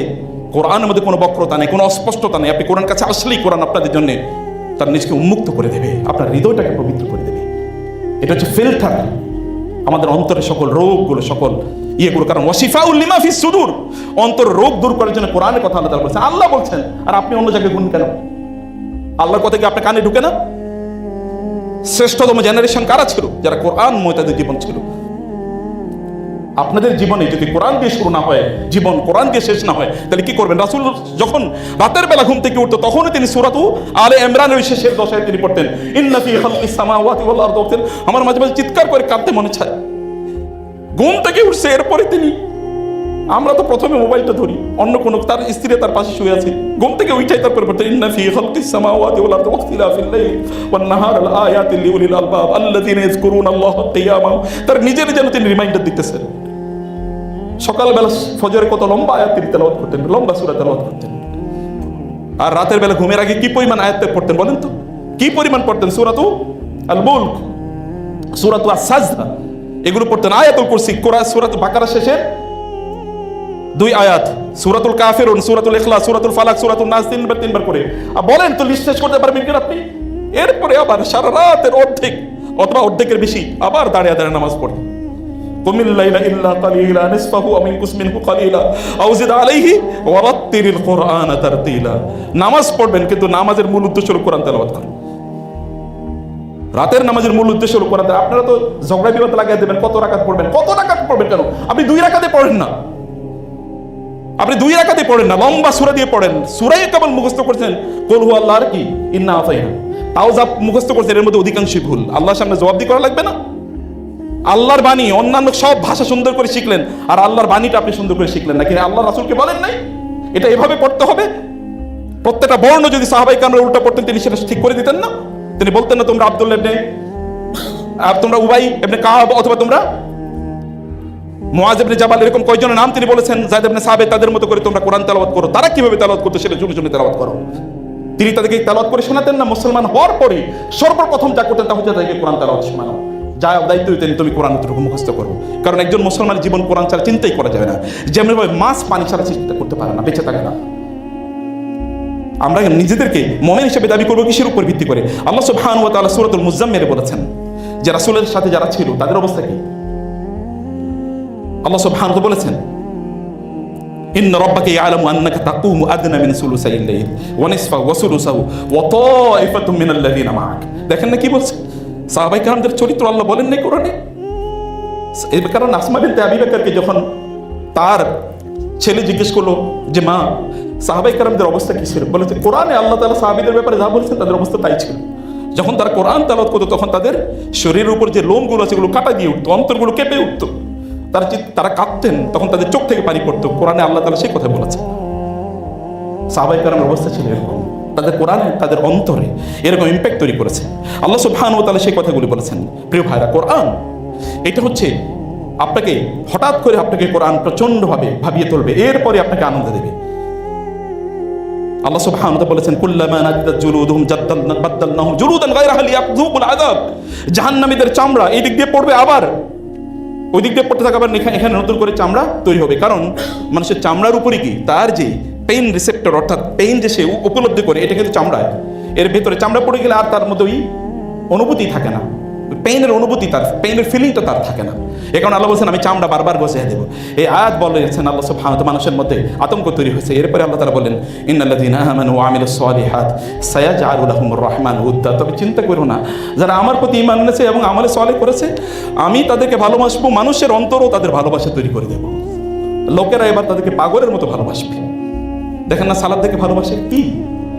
কোরআনের মধ্যে কোনো বক্রতা নেই, কোনো অস্পষ্টতা নেই। আপনি কোরআন কাছে আসলেই কোরআন আপনাদের জন্য তার নিজকে উন্মুক্ত করে দেবে, আপনার হৃদয়টাকে পবিত্র করে দেবে। এটা হচ্ছে ফিল্টার আমাদের অন্তরের সকল রোগগুলো, সকল ইয়েগুলো। কারণ ওয়াশিফাউল লিমা ফিস সুদূর, অন্তর রোগ দূর করার জন্য কোরআনের কথা আল্লাহ তাআলা বলেছেন। আল্লাহ বলছেন আর আপনি অন্য জায়গায় গুণ কেন? আল্লাহর কথা কি আপনার কানে ঢুকে না? শ্রেষ্ঠতম জেনারেশন কারা ছিল? যারা কোরআন তাদের জীবন ছিল। আপনাদের জীবনে যদি কোরআন দিয়ে শুরু না হয়, জীবন কোরআন দিয়ে শেষ না হয়, তাহলে কি করবেন? রাসূল যখন রাতের বেলা ঘুম থেকে উঠতো তখনই তিনি সূরাতু আলে ইমরানের শেষের 10 আয়াত তিনি পড়তেন, ইন্না ফি খালকিস সামাওয়াতি ওয়াল আরদি। আমার মাঝে মাঝে চিৎকার করে কাঁদতে মনে চায়। ঘুম থেকে উঠছে, এরপরে তিনি, আমরা তো প্রথমে মোবাইলটা ধরি, অন্য কোনো, তার স্ত্রী তার পাশে শুয়ে আছে, ঘুম থেকে উঠাই তারপরে পড়তেন ইন্না ফি খালকিস সামাওয়াতি ওয়াল আরদি ওয়াখতিলাফিল লাইলি ওয়ান নাহার লাআয়াতিন লিউলিল আলবাব আল্লাযীনা ইয়াযকুরুনাল্লাহা কিয়ামান। তার নিজের যেন তিনি রিমাইন্ডার দিতেছেন। সকালবেলা ফজরে কত লম্বা আয়াত তিনি তেলাওয়াত করতেন, লম্বা সূরা তেলাওয়াত করতেন। আর রাতের বেলা ঘুমের আগে কি পরিমাণ আয়াত পড়তেন বলেন তো? কি পরিমাণ পড়তেন? সূরাতু আল মুলক, সূরাতু আস-সাজদা, এগুলো পড়তেন। আয়াতুল কুরসি, সূরাতু বাকারা শেষে 2 আয়াত, সূরাতুল কাফিরুন, সূরাতুল ইখলাস, সূরাতুল ফালাক, সূরাতুল নাস, তিনবার করে বলেন তো লিস্ট শেষ করতে পারবেন কিনা আপনি? এরপরে আবার সারা রাতের অর্ধেক অথবা অর্ধেকের বেশি আবার দাঁড়িয়ে দাঁড়িয়ে নামাজ পড়ে। কুমিল লাইলা ইল্লা কালিলা নিসফাহু আও ইনকুস মিনহু কালিলা আও জিদ আলাইহি ওয়া রাত্তিলিল কুরআনা তারতিলা। নামাজ পড়বেন কিন্তু নামাজের মূল উদ্দেশ্য হলো কোরআন তেলাওয়াত করা। রাতের নামাজের মূল উদ্দেশ্য হলো কোরআন। আপনারা তো ঝগড়া বিবাদ লাগিয়ে দেবেন, কত রাকাত পড়বেন কেন? আপনি 2 রাকাতে পড়েন না, আপনি 2 রাকাতে পড়েন না, লম্বা সূরা দিয়ে পড়েন। সূরাই কেবল মুখস্থ করছেন, কুল হু আল্লাহর কি ইন্না আতাইনা, তাও যা মুখস্থ করছেন এর মধ্যে অধিকাংশই ভুল। আল্লাহর সামনে জবাবদিহি করা লাগবে না? আল্লাহর বাণী, অন্যান্য সব ভাষা সুন্দর করে শিখলেন, আর আল্লাহর বাণীটা আপনি সুন্দর করে শিখলেন না। কিন্তু আল্লাহ রাসূলকে বলেন নাই এটা এভাবে পড়তে হবে? প্রত্যেকটা বর্ণ যদি সাহাবায়ে কেরামরা উল্টা পড়তেন, তিনি সেটা ঠিক করে দিতেন না? তিনি বলতেন না তোমরা আব্দুল্লাহ ইবনে, তোমরা উবাই ইবনে কাব, অথবা তোমরা মুআজ ইবনে জাবাল, এরকম কয়জনের নাম তিনি বলেছেন, যায়েদ ইবনে সাবিত, তাদের মতো করে তোমরা কোরআন তেলাওয়াত করো। তারা কিভাবে তেলাওয়াত করতো সেটা শুনে তেলাওয়াত করো। তিনি তাদেরকে তেলাওয়াত করে শোনাতেন না? মুসলমান হওয়ার পরে সর্বপ্রথম যা করতেন তা হচ্ছে তাদেরকে কোরআন তেলাওয়াত শোনানো। যা দায়িত্ব দিতেন তুমি কোরআন অতটুকু মুখস্থ করো। কারণ একজন মুসলমানের জীবন কোরআন ছাড়া চিন্তাই করা যাবে না। যেমনভাবে মাছ পানি ছাড়া চিন্তা করতে পারে না, বেঁচে থাকে না। আমরা নিজেদেরকে মুমিন হিসেবে দাবি করবো কিসের উপর ভিত্তি করে? আল্লাহ সুবহানাহু ওয়া তাআলা সূরাতুল মুজাম্মিলে বলেছেন যে রাসূলের সাথে যারা ছিল তাদের অবস্থা কি? আল্লাহ সুবহানাহু ওয়া তাআলা বলেছেন, ইন্না রাব্বাকা ইয়ালামু আন্নাকা তাকুমু আদনা মিন সুলুসাইল লাইল ওয়া নিসফাহু ওয়া সুলুসাহু ওয়া তাইফাতুম মিনাল্লাযিনা মা'আক। দেখেন না কি বলছে? সাহাবায়ে কেরামদের চরিত্র আল্লাহ বলেন নাই কোরআনে? এই কারণ আসমা বিনতে আবি বকরকে যখন তার ছেলে জিজ্ঞেস করলো যে মা, সাহাবায়ে কেরামদের অবস্থা কি ছিল, বলেছে কোরআনে আল্লাহ তাআলা সাহাবীদের ব্যাপারে যা বলেছেন তাদের অবস্থা তাই ছিল। যখন তারা কোরআন তেলাওয়াত করতো তখন তাদের শরীরের উপর যে লোমগুলো আছে সেগুলো কাটা দিয়ে উঠতো, অন্তরগুলো কেঁপে উঠতো, তারা কাঁদতেন, তখন তাদের চোখ থেকে পানি পড়তো। কোরআনে আল্লাহ তাআলা সেই কথা বলেছে। সাহাবায়ে কেরামের অবস্থা ছিল এরকম, তাদের কোরআনে তাদের অন্তরে এরকম ইম্প্যাক্ট তৈরি করেছে। আল্লাহ সুবহানাহু ওয়া তাআলা সেই কথাগুলি বলেছেন। প্রিয় ভাইরা, কোরআন এটা হচ্ছে আপনাকে হঠাৎ করে আপনাকে কোরআন প্রচন্ডভাবে ভাবিয়ে তুলবে, এরপরে আপনাকে আনন্দ দেবে। আল্লাহ সুবহানাহু ওয়া তাআলা বলেছেন, কুল্লামা নাদিদাত জুলুদুহুম বাদদালনাহুম জুলুদান গায়রাহা লিয়াযুকুল আযাব। জাহান্নামীদের চামড়া এই দিক দিয়ে পড়বে, আবার ওই দিক দিয়ে পড়তে থাকা, আবার এখানে নতুন করে চামড়া তৈরি হবে। কারণ মানুষের চামড়ার উপরে কি তার যে পেইন রিসেপ্টর, অর্থাৎ পেইন যে সে উপলব্ধি করে, এটা কিন্তু চামড়ায়, এর ভেতরে চামড়া পড়ে গেলে আর তার মধ্যে ওই অনুভূতি থাকে না, পেইনের অনুভূতি, তার পেইনের ফিলিংটা তার থাকে না। এ কারণে আল্লাহ বলছেন আমি চামড়া বারবার গজিয়ে দেবো। এই আয়াত বলেছেন আল্লাহ সুবহানাহু ওয়া তাআলা, মানুষের মধ্যে আতঙ্ক তৈরি হয়েছে। এরপরে আল্লাহ তাআলা বলেন, ইন্নাল্লাযীনা আমানু ওয়া আমিলুস সালিহাত সায়াজআলু লাহুমুর রাহমানু উদ্দা। তবে চিন্তা করো না, যারা আমার প্রতি ঈমান এনেছে এবং আমলে সালেহ করেছে, আমি তাদেরকে ভালোবাসবো, মানুষের অন্তরও তাদের ভালোবাসা তৈরি করে দেব। লোকেরা এবার তাদেরকে পাগলের মতো ভালোবাসবে। দেখেন না সালাত দেখে ভালোবাসে কি?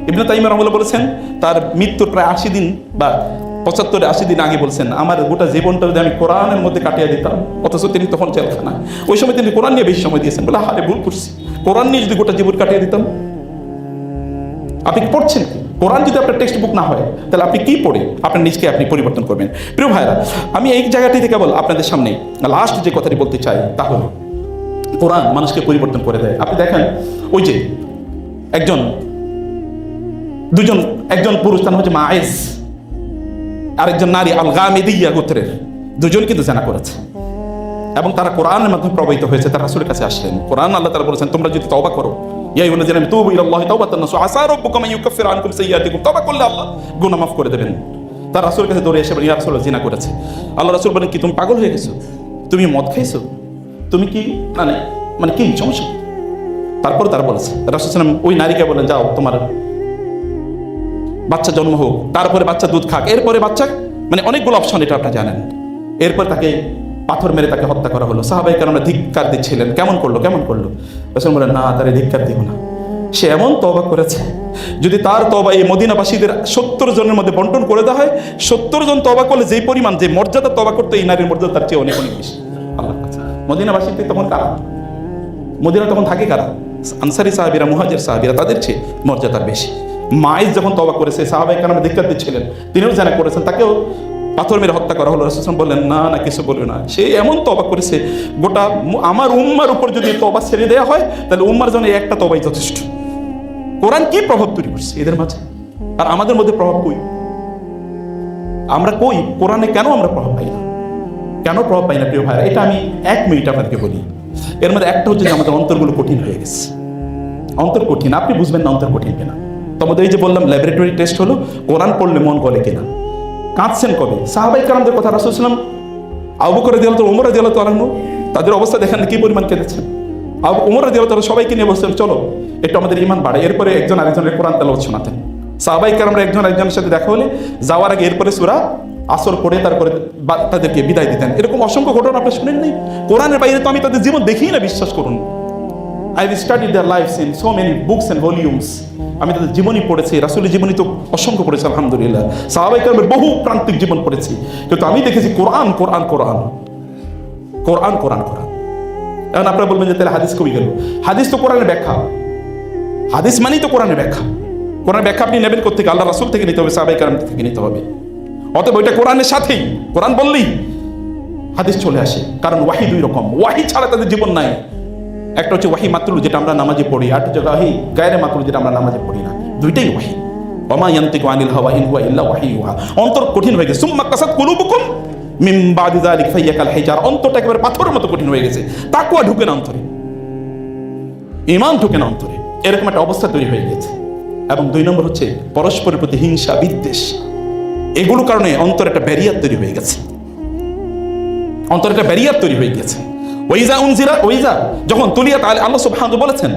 ইবনে তাইমিয়া রাহিমাহুল্লাহ বলেছেন, তার মৃত্যুর প্রায় 80 দিন বা 75-80 দিন আগে বলছেন, আমার গোটা জীবনটা যদি আমি কোরআনের মধ্যে কাটিয়ে দিতাম। অথচ তিনি তখন জেলখানায়, ওই সময় তিনি কোরআন নিয়ে বেশি সময় দিয়েছেন। বলে হারে ভুল করছি, কোরআন নিয়ে যদি গোটা জীবন কাটিয়ে দিতাম। আপনি পড়ছেন কি? কোরআন যদি আপনার টেক্সট বুক না হয় তাহলে আপনি কি পড়ে আপনার নিজকে আপনি পরিবর্তন করবেন? প্রিয় ভাইরা, আমি এই জায়গাটি থেকে কেবল আপনাদের সামনে লাস্ট যে কথাটি বলতে চাই তা হলো, কোরআন মানুষকে পরিবর্তন করে দেয়। আপনি দেখেন ওই যে একজন পুরুষ, তার হচ্ছে মায়েজ, আরেকজন নারী আল গামিদিয়া গোত্রের, দুজন কিন্তু জানা করেছে এবং তারা কোরআনের মাধ্যমে প্রভাবিত হয়েছে। তারা রাসূলের কাছে আসলেন। কোরআন আল্লাহ তাআলা বলেছেন, তোমরা যদি তওবা করো, ইয়া আইয়ুহাল্লাযীনা তুবু ইলাল্লাহি তাওবাতান নাসুহা আসা রাব্বুকুম আন ইউকাফিরা আনকুম সাইয়্যাতিকুম। তওবা করলে আল্লাহ গুনাহ মাফ করে দেবেন। তারা রাসূলের কাছে দৌড়ে এসে বলেন, ইয়া রাসূলুল্লাহ, জিনা করেছে। আল্লাহ রাসূল বলেন, কি তুমি পাগল হয়ে গেছো? তুমি মদ খাইছো? তুমি কি মানে কি সমস্যা? তারপর তারা বলেছে, রাসূল সাল্লাল্লাহু আলাইহি ওয়াসাল্লাম ওই নারীকে বলেন, যাও তোমার বাচ্চা জন্ম হোক, তারপরে বাচ্চা দুধ খাক, এরপরে বাচ্চা, মানে অনেকগুলো অপশন, এটা আপনারা জানেন। এরপর তাকে পাথর মেরে তাকে হত্যা করা হলো। সাহাবায়ে কেরামরা ধিক্কার দিচ্ছিলেন, কেমন করলো। রাসূল বলেন, না, তারে ধিক্কার দিব না, সে এমন তওবা করেছে, যদি তার তওবা এই মদিনাবাসীদের 70 জনের মধ্যে বন্টন করে দেওয়া হয়, 70 জন তওবা করলে যেই পরিমাণ, যে মর্যাদা তওবা করতে, এই নারীর মর্যাদা তার চেয়ে অনেক অনেক বেশি আল্লাহর কাছে। মদিনাবাসীতে তখন কারা? মদিনা তখন থাকে কারা? আনসারী সাহাবীরা, মুহাজির সাহাবীরা, তাদের চেয়ে মর্যাদার বেশি। মাইজ যখন তওবা করেছে, সাহাবায়ে কেরাম ধিক্কার দিচ্ছিলেন, তিনিও জানা করেছেন, তাকেও পাথর মেরে হত্যা করা হলো। রাসূল সাল্লাল্লাহু আলাইহি ওয়াসাল্লাম বললেন, না, কিছু বলবে না, সে এমন তওবা করেছে, গোটা আমার উম্মার উপর যদি তওবা ছেড়ে দেওয়া হয় তাহলে উম্মার জন্য একটা তওবাই যথেষ্ট। কোরআন কি প্রভাব তৈরি করছে এদের মাঝে, আর আমাদের মধ্যে প্রভাব কই? আমরা কোরআনে কেন আমরা প্রভাব পাই না? প্রিয় ভাইরা, এটা আমি 1 মিনিট আপনাদেরকে বলি। এর মধ্যে একটা হচ্ছে যে আমাদের অন্তরগুলো কঠিন হয়ে গেছে। অন্তর কঠিন, আপনি বুঝবেন না অন্তর কঠিন কিনা। তোমাদের এই যে বললাম ল্যাবরেটরি টেস্ট হলো, কোরআন পড়লে মন গলে কিনা। কাঁদছেন কবে? সাহাবাই কেরামদের কথা রাসূল সাল্লাল্লাহু আলাইহি ওয়াসাল্লাম, আবু বকর রাদিয়াল্লাহু আনহু, ওমর রাদিয়াল্লাহু আনহু, তাদের অবস্থা দেখেন কি পরিমাণ কেঁদেছেন। ওমর রাদিয়াল্লাহু আনহু সবাইকে নিয়ে বলছেন, চলো একটু আমাদের ঈমান বাড়ে। এরপরে একজন আরেকজনের কোরআন তেলাওয়াত শোনাতেন। সাহাবাই কেরামরা একজন আরেকজনের সাথে দেখা হলে যাওয়ার আগে এরপরে সূরা আসর পড়ে তারপরে তাদেরকে বিদায় দিতেন। এরকম অসংখ্য ঘটনা আপনি শুনেন নাই? কোরআনের বাইরে তো আমি তাদের জীবন দেখিই না, বিশ্বাস করুন। I have studied their lives in so many books and volumes. আমি তাদের জীবনী পড়েছি, রাসূলের জীবনী তো অসংখ্য পড়েছি আলহামদুলিল্লাহ। সাহাবায়ে কেরামের বহু প্রান্তিক জীবন পড়েছি, কিন্তু আমি দেখেছি কোরআন কোরআন কোরআন কোরআন কোরআন কোরআন। এখন আপনারা বলবেন যে তাহলে হাদিস কই গেল? হাদিস তো কোরআনের ব্যাখ্যা। হাদিস মানেই তো কোরআনের ব্যাখ্যা। কোরআনের ব্যাখ্যা আপনি নেবেন কোত্থেকে? আল্লাহ রাসূল থেকে নিতে হবে, সাহাবায়ে কেরাম থেকে নিতে হবে। অতএব ওইটা কোরআনের সাথেই, কোরআন বললেই হাদিস চলে আসে। কারণ ওয়াহি দুই রকম, ওয়াহি ছাড়া তাদের জীবন নাই। একটা হচ্ছে ওয়াহি মাতলু, যেটা আমরা নামাজে পড়ি, আর হচ্ছে ওয়াহি গায়রে মাতলু, যেটা আমরা নামাজে পড়ি না। দুইটাই ওয়াহি। ওমা ইয়ানতিকু আনিল হাওয়া ইন হুয়া ইল্লা ওয়াহিয়ুহা। অন্তর কঠিন হয়ে গেছে। সুম্মা কাসাত কুলুবুকুম মিন বাদি যালিক ফাহিয়া কাল হিজার। অন্তরটা একেবারে পাথরের মতো কঠিন হয়ে গেছে। তাকওয়া ঢুকে না অন্তরে, ঈমান ঢুকে না অন্তরে, এরকম একটা অবস্থা তৈরি হয়ে গেছে। এবং দুই নম্বর হচ্ছে পরস্পরের প্রতি হিংসা, বিদ্বেষ। এগুলোর কারণে অন্তর একটা ব্যারিয়ার তৈরি হয়ে গেছে। অন্তর একটা ব্যারিয়ার তৈরি হয়ে গেছে। যখন তুলিয়াত আল্লাহ সুবহানাহু বলেছেন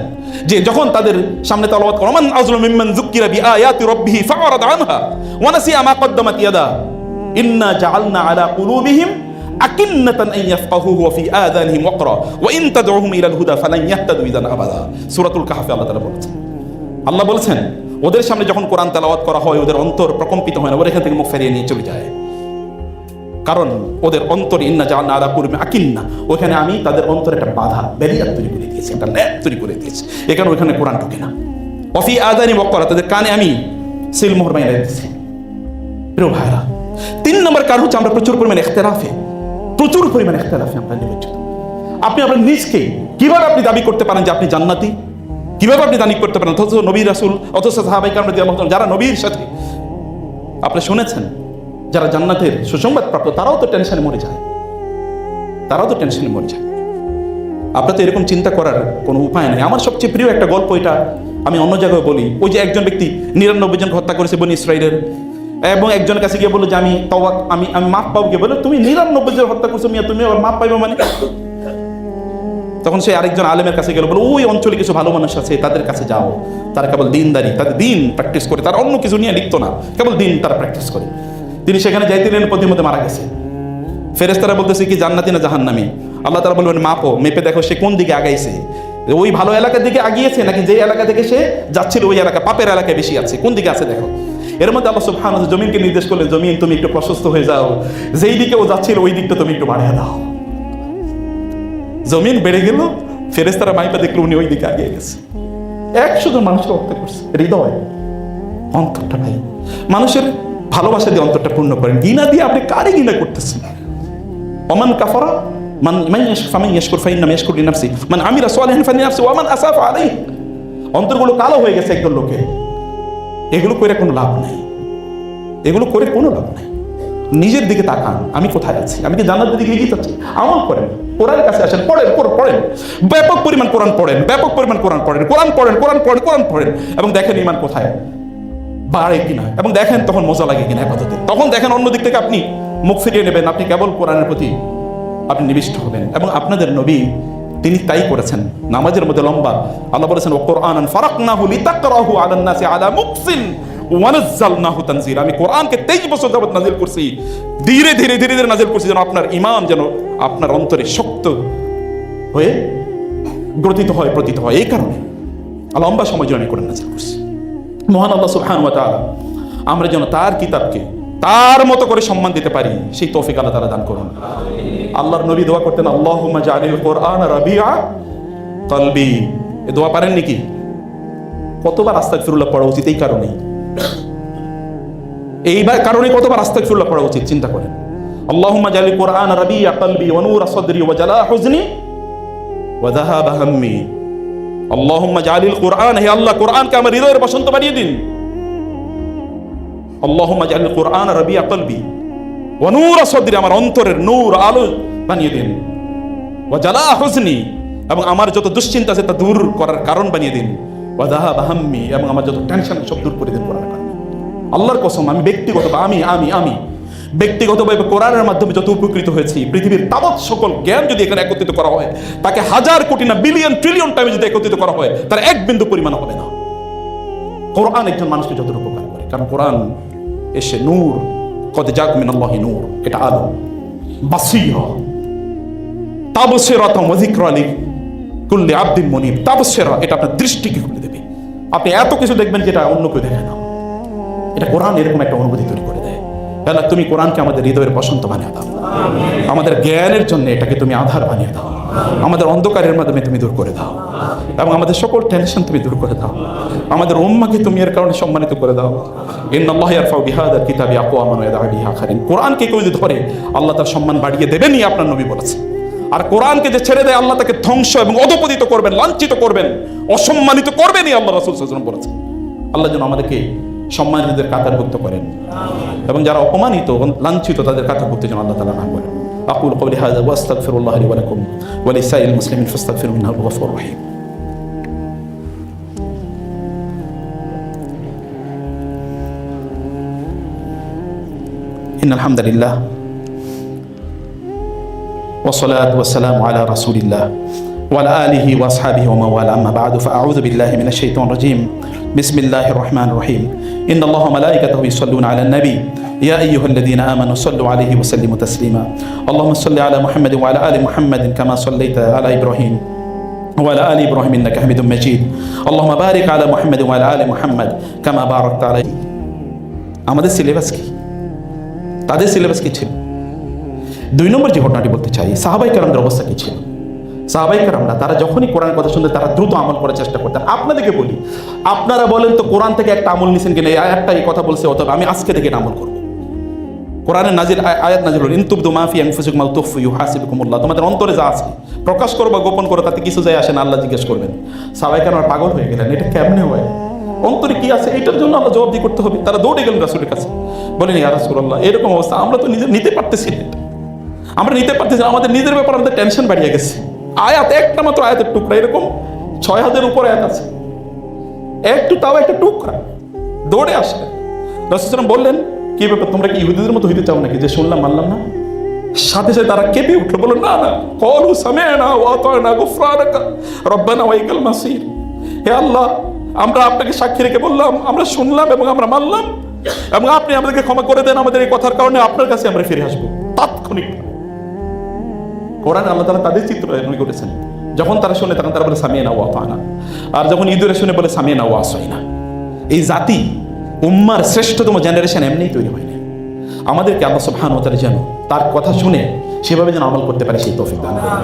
যে যখন তাদের সামনে তেলাওয়াত করা, মান আযলামু মিম্মান যুক্কিরা বিআয়াতি রাব্বিহি ফাআরাদা আনহা ওয়া নাসিয়া মা কদ্দামাত ইয়াদা ইন্না জাআলনা আলা কুলুবিহিম আকিন্নাতান আন ইয়াফকাহুহু ওয়া ফি আযানিহিম ওয়াকরা ওয়া ইন তাদউহুম ইলাল হুদা ফালান ইয়াহতাদু ইযান আবাদা। সূরাতুল কাহফে আল্লাহ তাআলা বলেছেন। আল্লাহ বলেছেন ওদের সামনে যখন কোরআন তেলাওয়াত করা হয় ওদের অন্তর প্রকম্পিত হয় না, ওরা এখান থেকে মুখ ফেরিয়ে নিয়ে চলে যায়। কারণ ওদের অন্তর ইন্না জাআলনা আলা কুলুবিহিম আকিন্না, ওখানে আমি তাদের অন্তরে একটা বাধা, ব্যারিয়ার তৈরি করে দিয়েছি, একটা ল্যাব তৈরি করে দিয়েছি। এখানে ওখানে কোরআন ঢোকে না। ওয়া ফি আযানিহিম ওয়াকরা, তাদের কানে আমি সিলমোহর বাইরে দিয়েছি। প্রিয় ভাইরা, 3 নম্বর কারণ হচ্ছে আমরা প্রচুর পরিমাণে ইখতিলাফে আমরা নিমজ্জিত। আপনি আপনার নিজকে কিভাবে আপনি দাবি করতে পারেন যে আপনি জান্নাতি? কিভাবে আপনি দাবি করতে পারেন অথচ নবী রাসূল, অথচ সাহাবায়ে কেরাম রাদিয়াল্লাহু আনহুম যারা নবীর সাথে, আপনি শুনেছেন যারা জান্নাতের সুসংবাদ প্রাপ্ত, তারাও তো টেনশনে মরে যায়। আপনার তো এরকম চিন্তা করার কোনো উপায় নাই। আমার সবচেয়ে প্রিয় একটা গল্প, এটা আমি অন্য জায়গায় বলি। ওই যে একজন ব্যক্তি 99 জনকে হত্যা করেছে বনি ইসরাইলের, এবং একজনের কাছে গিয়ে বললো যে আমি মাফ পাবো। গিয়ে বলে তুমি 99 জন হত্যা করছো মিয়া, তুমি আবার মাফ পাইবো মানে? তখন সে আরেকজন আলেমের কাছে গেল, বলে ওই অঞ্চলে কিছু ভালো মানুষ আছে, তাদের কাছে যাও, তারা কেবল দিনদারি, তাদের দিন প্র্যাকটিস করে, তারা অন্য কিছু নিয়ে লিখতো না, কেবল দিন তারা প্র্যাকটিস করে। তিনি সেখানে যাইতেলেন, প্রতিমধ্যে মারা গেছে। ফেরেশতারা বলতেছে কি জান্নাতি না জাহান্নামী? আল্লাহ তাআলা বলবেন মাপো, মেপে দেখো সে কোন দিকে আগাইছে, ওই ভালো এলাকার দিকে আগিয়েছে নাকি যে এলাকা থেকে সে যাচ্ছিল ওই এলাকা পাপের এলাকায় বেশি আছে, কোন দিকে আছে দেখো। এর মধ্যে আল্লাহ সুবহানাহু ওয়া তাআলা জমিনকে নির্দেশ করলেন, জমিন তুমি একটু প্রশস্ত হয়ে যাও, যেই দিকে ও যাচ্ছিল ওই দিকটা তুমি একটু বাড়িয়ে দাও। জমিন বেড়ে গেল, ফেরেশতারা মাইপা দেখলো উনি ওই দিকে আগিয়ে গেছে। 100 জন মানুষকে হত্যা করছে। হৃদয়, অন্তরটা ভাই, মানুষের ভালোবাসা দিয়ে অন্তরটা পূর্ণ করেন। ঘৃণা দিয়ে আপনি কারে ঘৃণা করতেছেন? ওমান কাফারা ফামান ইয়াশকুর ফাইন্নামা ইয়াশকুরু লিনাফসি মান আমিলা সালিহান ফালিনাফসি ওয়া মান আসাফা আলাইহি। অন্তরগুলো কালো হয়ে গেছে একদল লোকে। এগুলো করে কোনো লাভ নাই, নিজের দিকে তাকান, আমি কোথায় আছি? আমি কি জান্নাতের দিকে এগিয়ে যাচ্ছি? আমল করেন, কোরআনের কাছে আসেন, পড়েন, ব্যাপক পরিমাণ কোরআন পড়েন, এবং দেখেন ঈমান কোথায় বাড়ে কিনা, এবং দেখেন তখন মজা লাগে কিনা ইবাদতে। তখন দেখেন অন্য দিক থেকে আপনি মুখ ফিরিয়ে নেবেন, আপনি কেবল কোরআনের প্রতি আপনি নিবিষ্ট হবেন। এবং আপনাদের নবী তিনি তাই করেছেন। নামাজের মধ্যে লম্বা, আল্লাহ বলেছেন ও কোরআনান ফারাকনাহু লিতাকরাহু আলান নাসি আলা মুকসিন ওয়া নাযালনাহু তানজিলা। আমি কোরআনকে 23 বছর যাবত নাযিল করছি, ধীরে ধীরে নাযিল করছি, যেন আপনার ঈমান যেন আপনার অন্তরে শক্ত হয়ে গ্রথিত হয়, প্রতীত হয়। এই কারণে লম্বা সময় জন্য কোরআন নাযিল করছি। মহান আল্লাহ সুবহানাহু ওয়া তাআলা আমরা যেন তার কিতাবকে তার মতো করে সম্মান দিতে পারি, সেই তৌফিক আল্লাহ তাআলা দান করুন। আল্লাহর নবী দোয়া করতেন, আল্লাহুম্মা জাআলিল কুরআন রাবিআ কলবি। এই দোয়া পারেন নাকি? কতবার আস্তাগফিরুল্লাহ পড়া উচিত এই কারণেই, কতবার আস্তাগফিরুল্লাহ পড়া উচিত চিন্তা করেন। আল্লাহুম্মা জাআলিল কুরআন রাবিআ কলবি ওয়া নূরা সাদরি ওয়া জালাআ হুজনি ওয়া যাহাবা হাম্মি। আল্লাহুম্মা জাআলিল কুরআন, হে আল্লাহ কোরআনকে আমার হৃদয়ের বসন্ত বানিয়ে দিন। আল্লাহুম্মা জাআলিল কুরআন রাবিআ কলবি ওয়া নূরা সাদরি, আমার অন্তরের নূর আলো বানিয়ে দিন। ওয়া জালাআ হুজনি, এবং আমার যত দুশ্চিন্তা আছে তা দূর করার কারণ বানিয়ে দিন। ওয়া যাহাবা হাম্মি, এবং আমার যত টেনশন সব দূর করে দিন কোরআনের কারণে। আল্লাহর কসম, আমি ব্যক্তিগতভাবে আমি ব্যক্তিগতভাবে কোরআনের মাধ্যমে যত উপকৃত হয়েছি, পৃথিবীর তাবৎ সকল জ্ঞান যদি এখানে একত্রিত করা হয়, তাকে হাজার কোটি না বিলিয়ন ট্রিলিয়ন টাইমে যদি একত্রিত করা হয়, তার এক বিন্দু পরিমাণ হবে না। কোরআন একজন মানুষকে যতটুকু উপকার করে, কারণ কোরআন এসে নূর, কদ জাকুম মিনাল্লাহি নূর, এটা আলো, বাসীরা, তাবসিরাতাম ওয়া যিকরা লিকুল্লি আবদিন মুনিব। তাবসিরা, এটা আপনার দৃষ্টিকে খুলে দেবে, আপনি এত কিছু দেখবেন যেটা অন্য কেউ দেখে না। এটা কোরআন এরকম একটা অনুভূতি তৈরি করে দেয়। আল্লাহ, তুমি কোরআনকে আমাদের হৃদয়ের বসন্ত বানিয়ে দাও, আমাদের জ্ঞানের জন্য এটাকে তুমি আধার বানিয়ে দাও, আমাদের অন্ধকারের মাধ্যমে তুমি দূর করে দাও, এবং আমাদের সকল টেনশন তুমি দূর করে দাও, আমাদের উম্মাকে তুমি এর কারণে সম্মানিত করে দাও। ইন্নাল্লাহা ইয়ারফাউ বিহাদাল কিতাবি আকওয়ামান ওয়া ইয়াদউ বিহি আখারিন। কোরআনকে কেউ যদি ধরে, আল্লাহ তার সম্মান বাড়িয়ে দেবেনই, আপনার নবী বলেছে। আর কোরআনকে যে ছেড়ে দেয়, আল্লাহ তাকে ধ্বংস এবং অধপতিত করবেন, লাঞ্ছিত করবেন, অসম্মানিত করবেনই, আল্লাহ রাসূল সাল্লাল্লাহু আলাইহি ওয়াসাল্লাম বলেছেন। আল্লাহ যেন আমাদেরকে সম্মানিতদের কাতারভুক্ত করেন, এবং যারা অপমানিত লাঞ্ছিত তাদের কাতারভুক্ত যেন আল্লাহ তাআলা না করেন। আকুলু কওলি হাযা ওয়া আস্তাগফিরুল্লাহ লি ওয়া লাকুম ওয়া লিসাইরিল মুসলিমিন ফাস্তাগফিরুহু ইন্নাহু গফুরুর রহিম। ইন্নাল হামদালিল্লাহ والصلاة والسلام على رسول الله وعلى آله وأصحابه ومن والاه، أما بعد، فأعوذ بالله من الشيطان الرجيم. بسم الله الرحمن الرحيم. إن الله وملائكته يصلون على النبي يا أيها الذين آمنوا صلوا عليه وسلموا تسليما. اللهم صل على محمد وعلى آل محمد كما صليت على إبراهيم وعلى آل إبراهيم إنك حميد مجيد. اللهم بارك على محمد وعلى آل محمد كما باركت على আমাদের সিলেবাস কি, তাদের সিলেবাস কি ছিল? দুই নম্বর যে ঘটনাটি বলতে চাই, সাহাবায়ে কেরামদের অবস্থা কি ছিল? সাহাবায়ে কেরামরা তারা যখনই কোরআনের কথা শুনতে তারা দ্রুত আমল করার চেষ্টা করতেন। আপনাদেরকে বলি, আপনারা বলেন তো কোরআন থেকে একটা আমল নিছেন কিনা? এই আয়াতটা এই কথা বলছে, অথবা আমি আজকে থেকে এটা আমল করব। কোরআনের নাজিল আয়াত নাজিল হলো, ইন তুবদু মা ফি আনফুসিকুম আও তুখফু ইউহাসিবুকুমুল্লাহ। তোমাদের অন্তরে যা আছে প্রকাশ করো বা গোপন করো, তাতে কিছু যায় আসে না, আল্লাহ জিজ্ঞেস করবেন। সাহাবায়ে কেরামরা পাগল হয়ে গেলেন, এটা কেমনে হয়? অন্তরে কি আছে এটার জন্য আল্লাহ জবাবদিহি করতে হবে। তারা দৌড়ে গেলেন রাসূলের কাছে, বলেন ইয়া রাসূলুল্লাহ, এরকম অবস্থা, আমরা তো নিতে পারতেছি না, আমরা নিতে পারতেছি না, আমাদের নিজের ব্যাপারে আমাদের টেনশন বাড়িয়ে গেছে। আয়াত একটা মাত্র আয়াতের টুকরা, এরকম ৬,০০০ উপর আয়াত আছে, একটু তাও একটা টুকরা। দৌড়ে আসলেন, রাসূল সাল্লাল্লাহু বললেন, কি ব্যাপার, তোমরা কি ইহুদিদের মতো হইতে চাও নাকি, যে শুনলাম মানলাম না? সাথে সাথে তারা কেঁপে উঠলো, বলল না না, ক্বালু সামি'না ওয়া আতা'না গুফরানাকা রব্বানা ওয়া ইলাইকাল মাসির। হে আল্লাহ, আমরা আপনাকে সাক্ষী রেখে বললাম, আমরা শুনলাম এবং আমরা মানলাম, এবং আপনি আমাদেরকে ক্ষমা করে দেন, আমাদের এই কথার কারণে আপনার কাছে আমরা ফিরে আসবো তাৎক্ষণিক। কোরআন আল্লাহ তাআলা তাদের চিত্র তৈরি করেছেন। যখন তারা শুনে তখন তারা বলে সামি'না ওয়া আতা'না, আর যখন ইদুরে শুনে বলে সামি'না ওয়া আসাইনা। এই জাতি উম্মার শ্রেষ্ঠতম জেনারেশন এমনিই তৈরি হয়নি। আমাদেরকে আল্লাহ সুবহানাহু ওয়া তাআলা যেন তার কথা শুনে সেভাবে যেন আমল করতে পারে সেই তৌফিক দান করেন।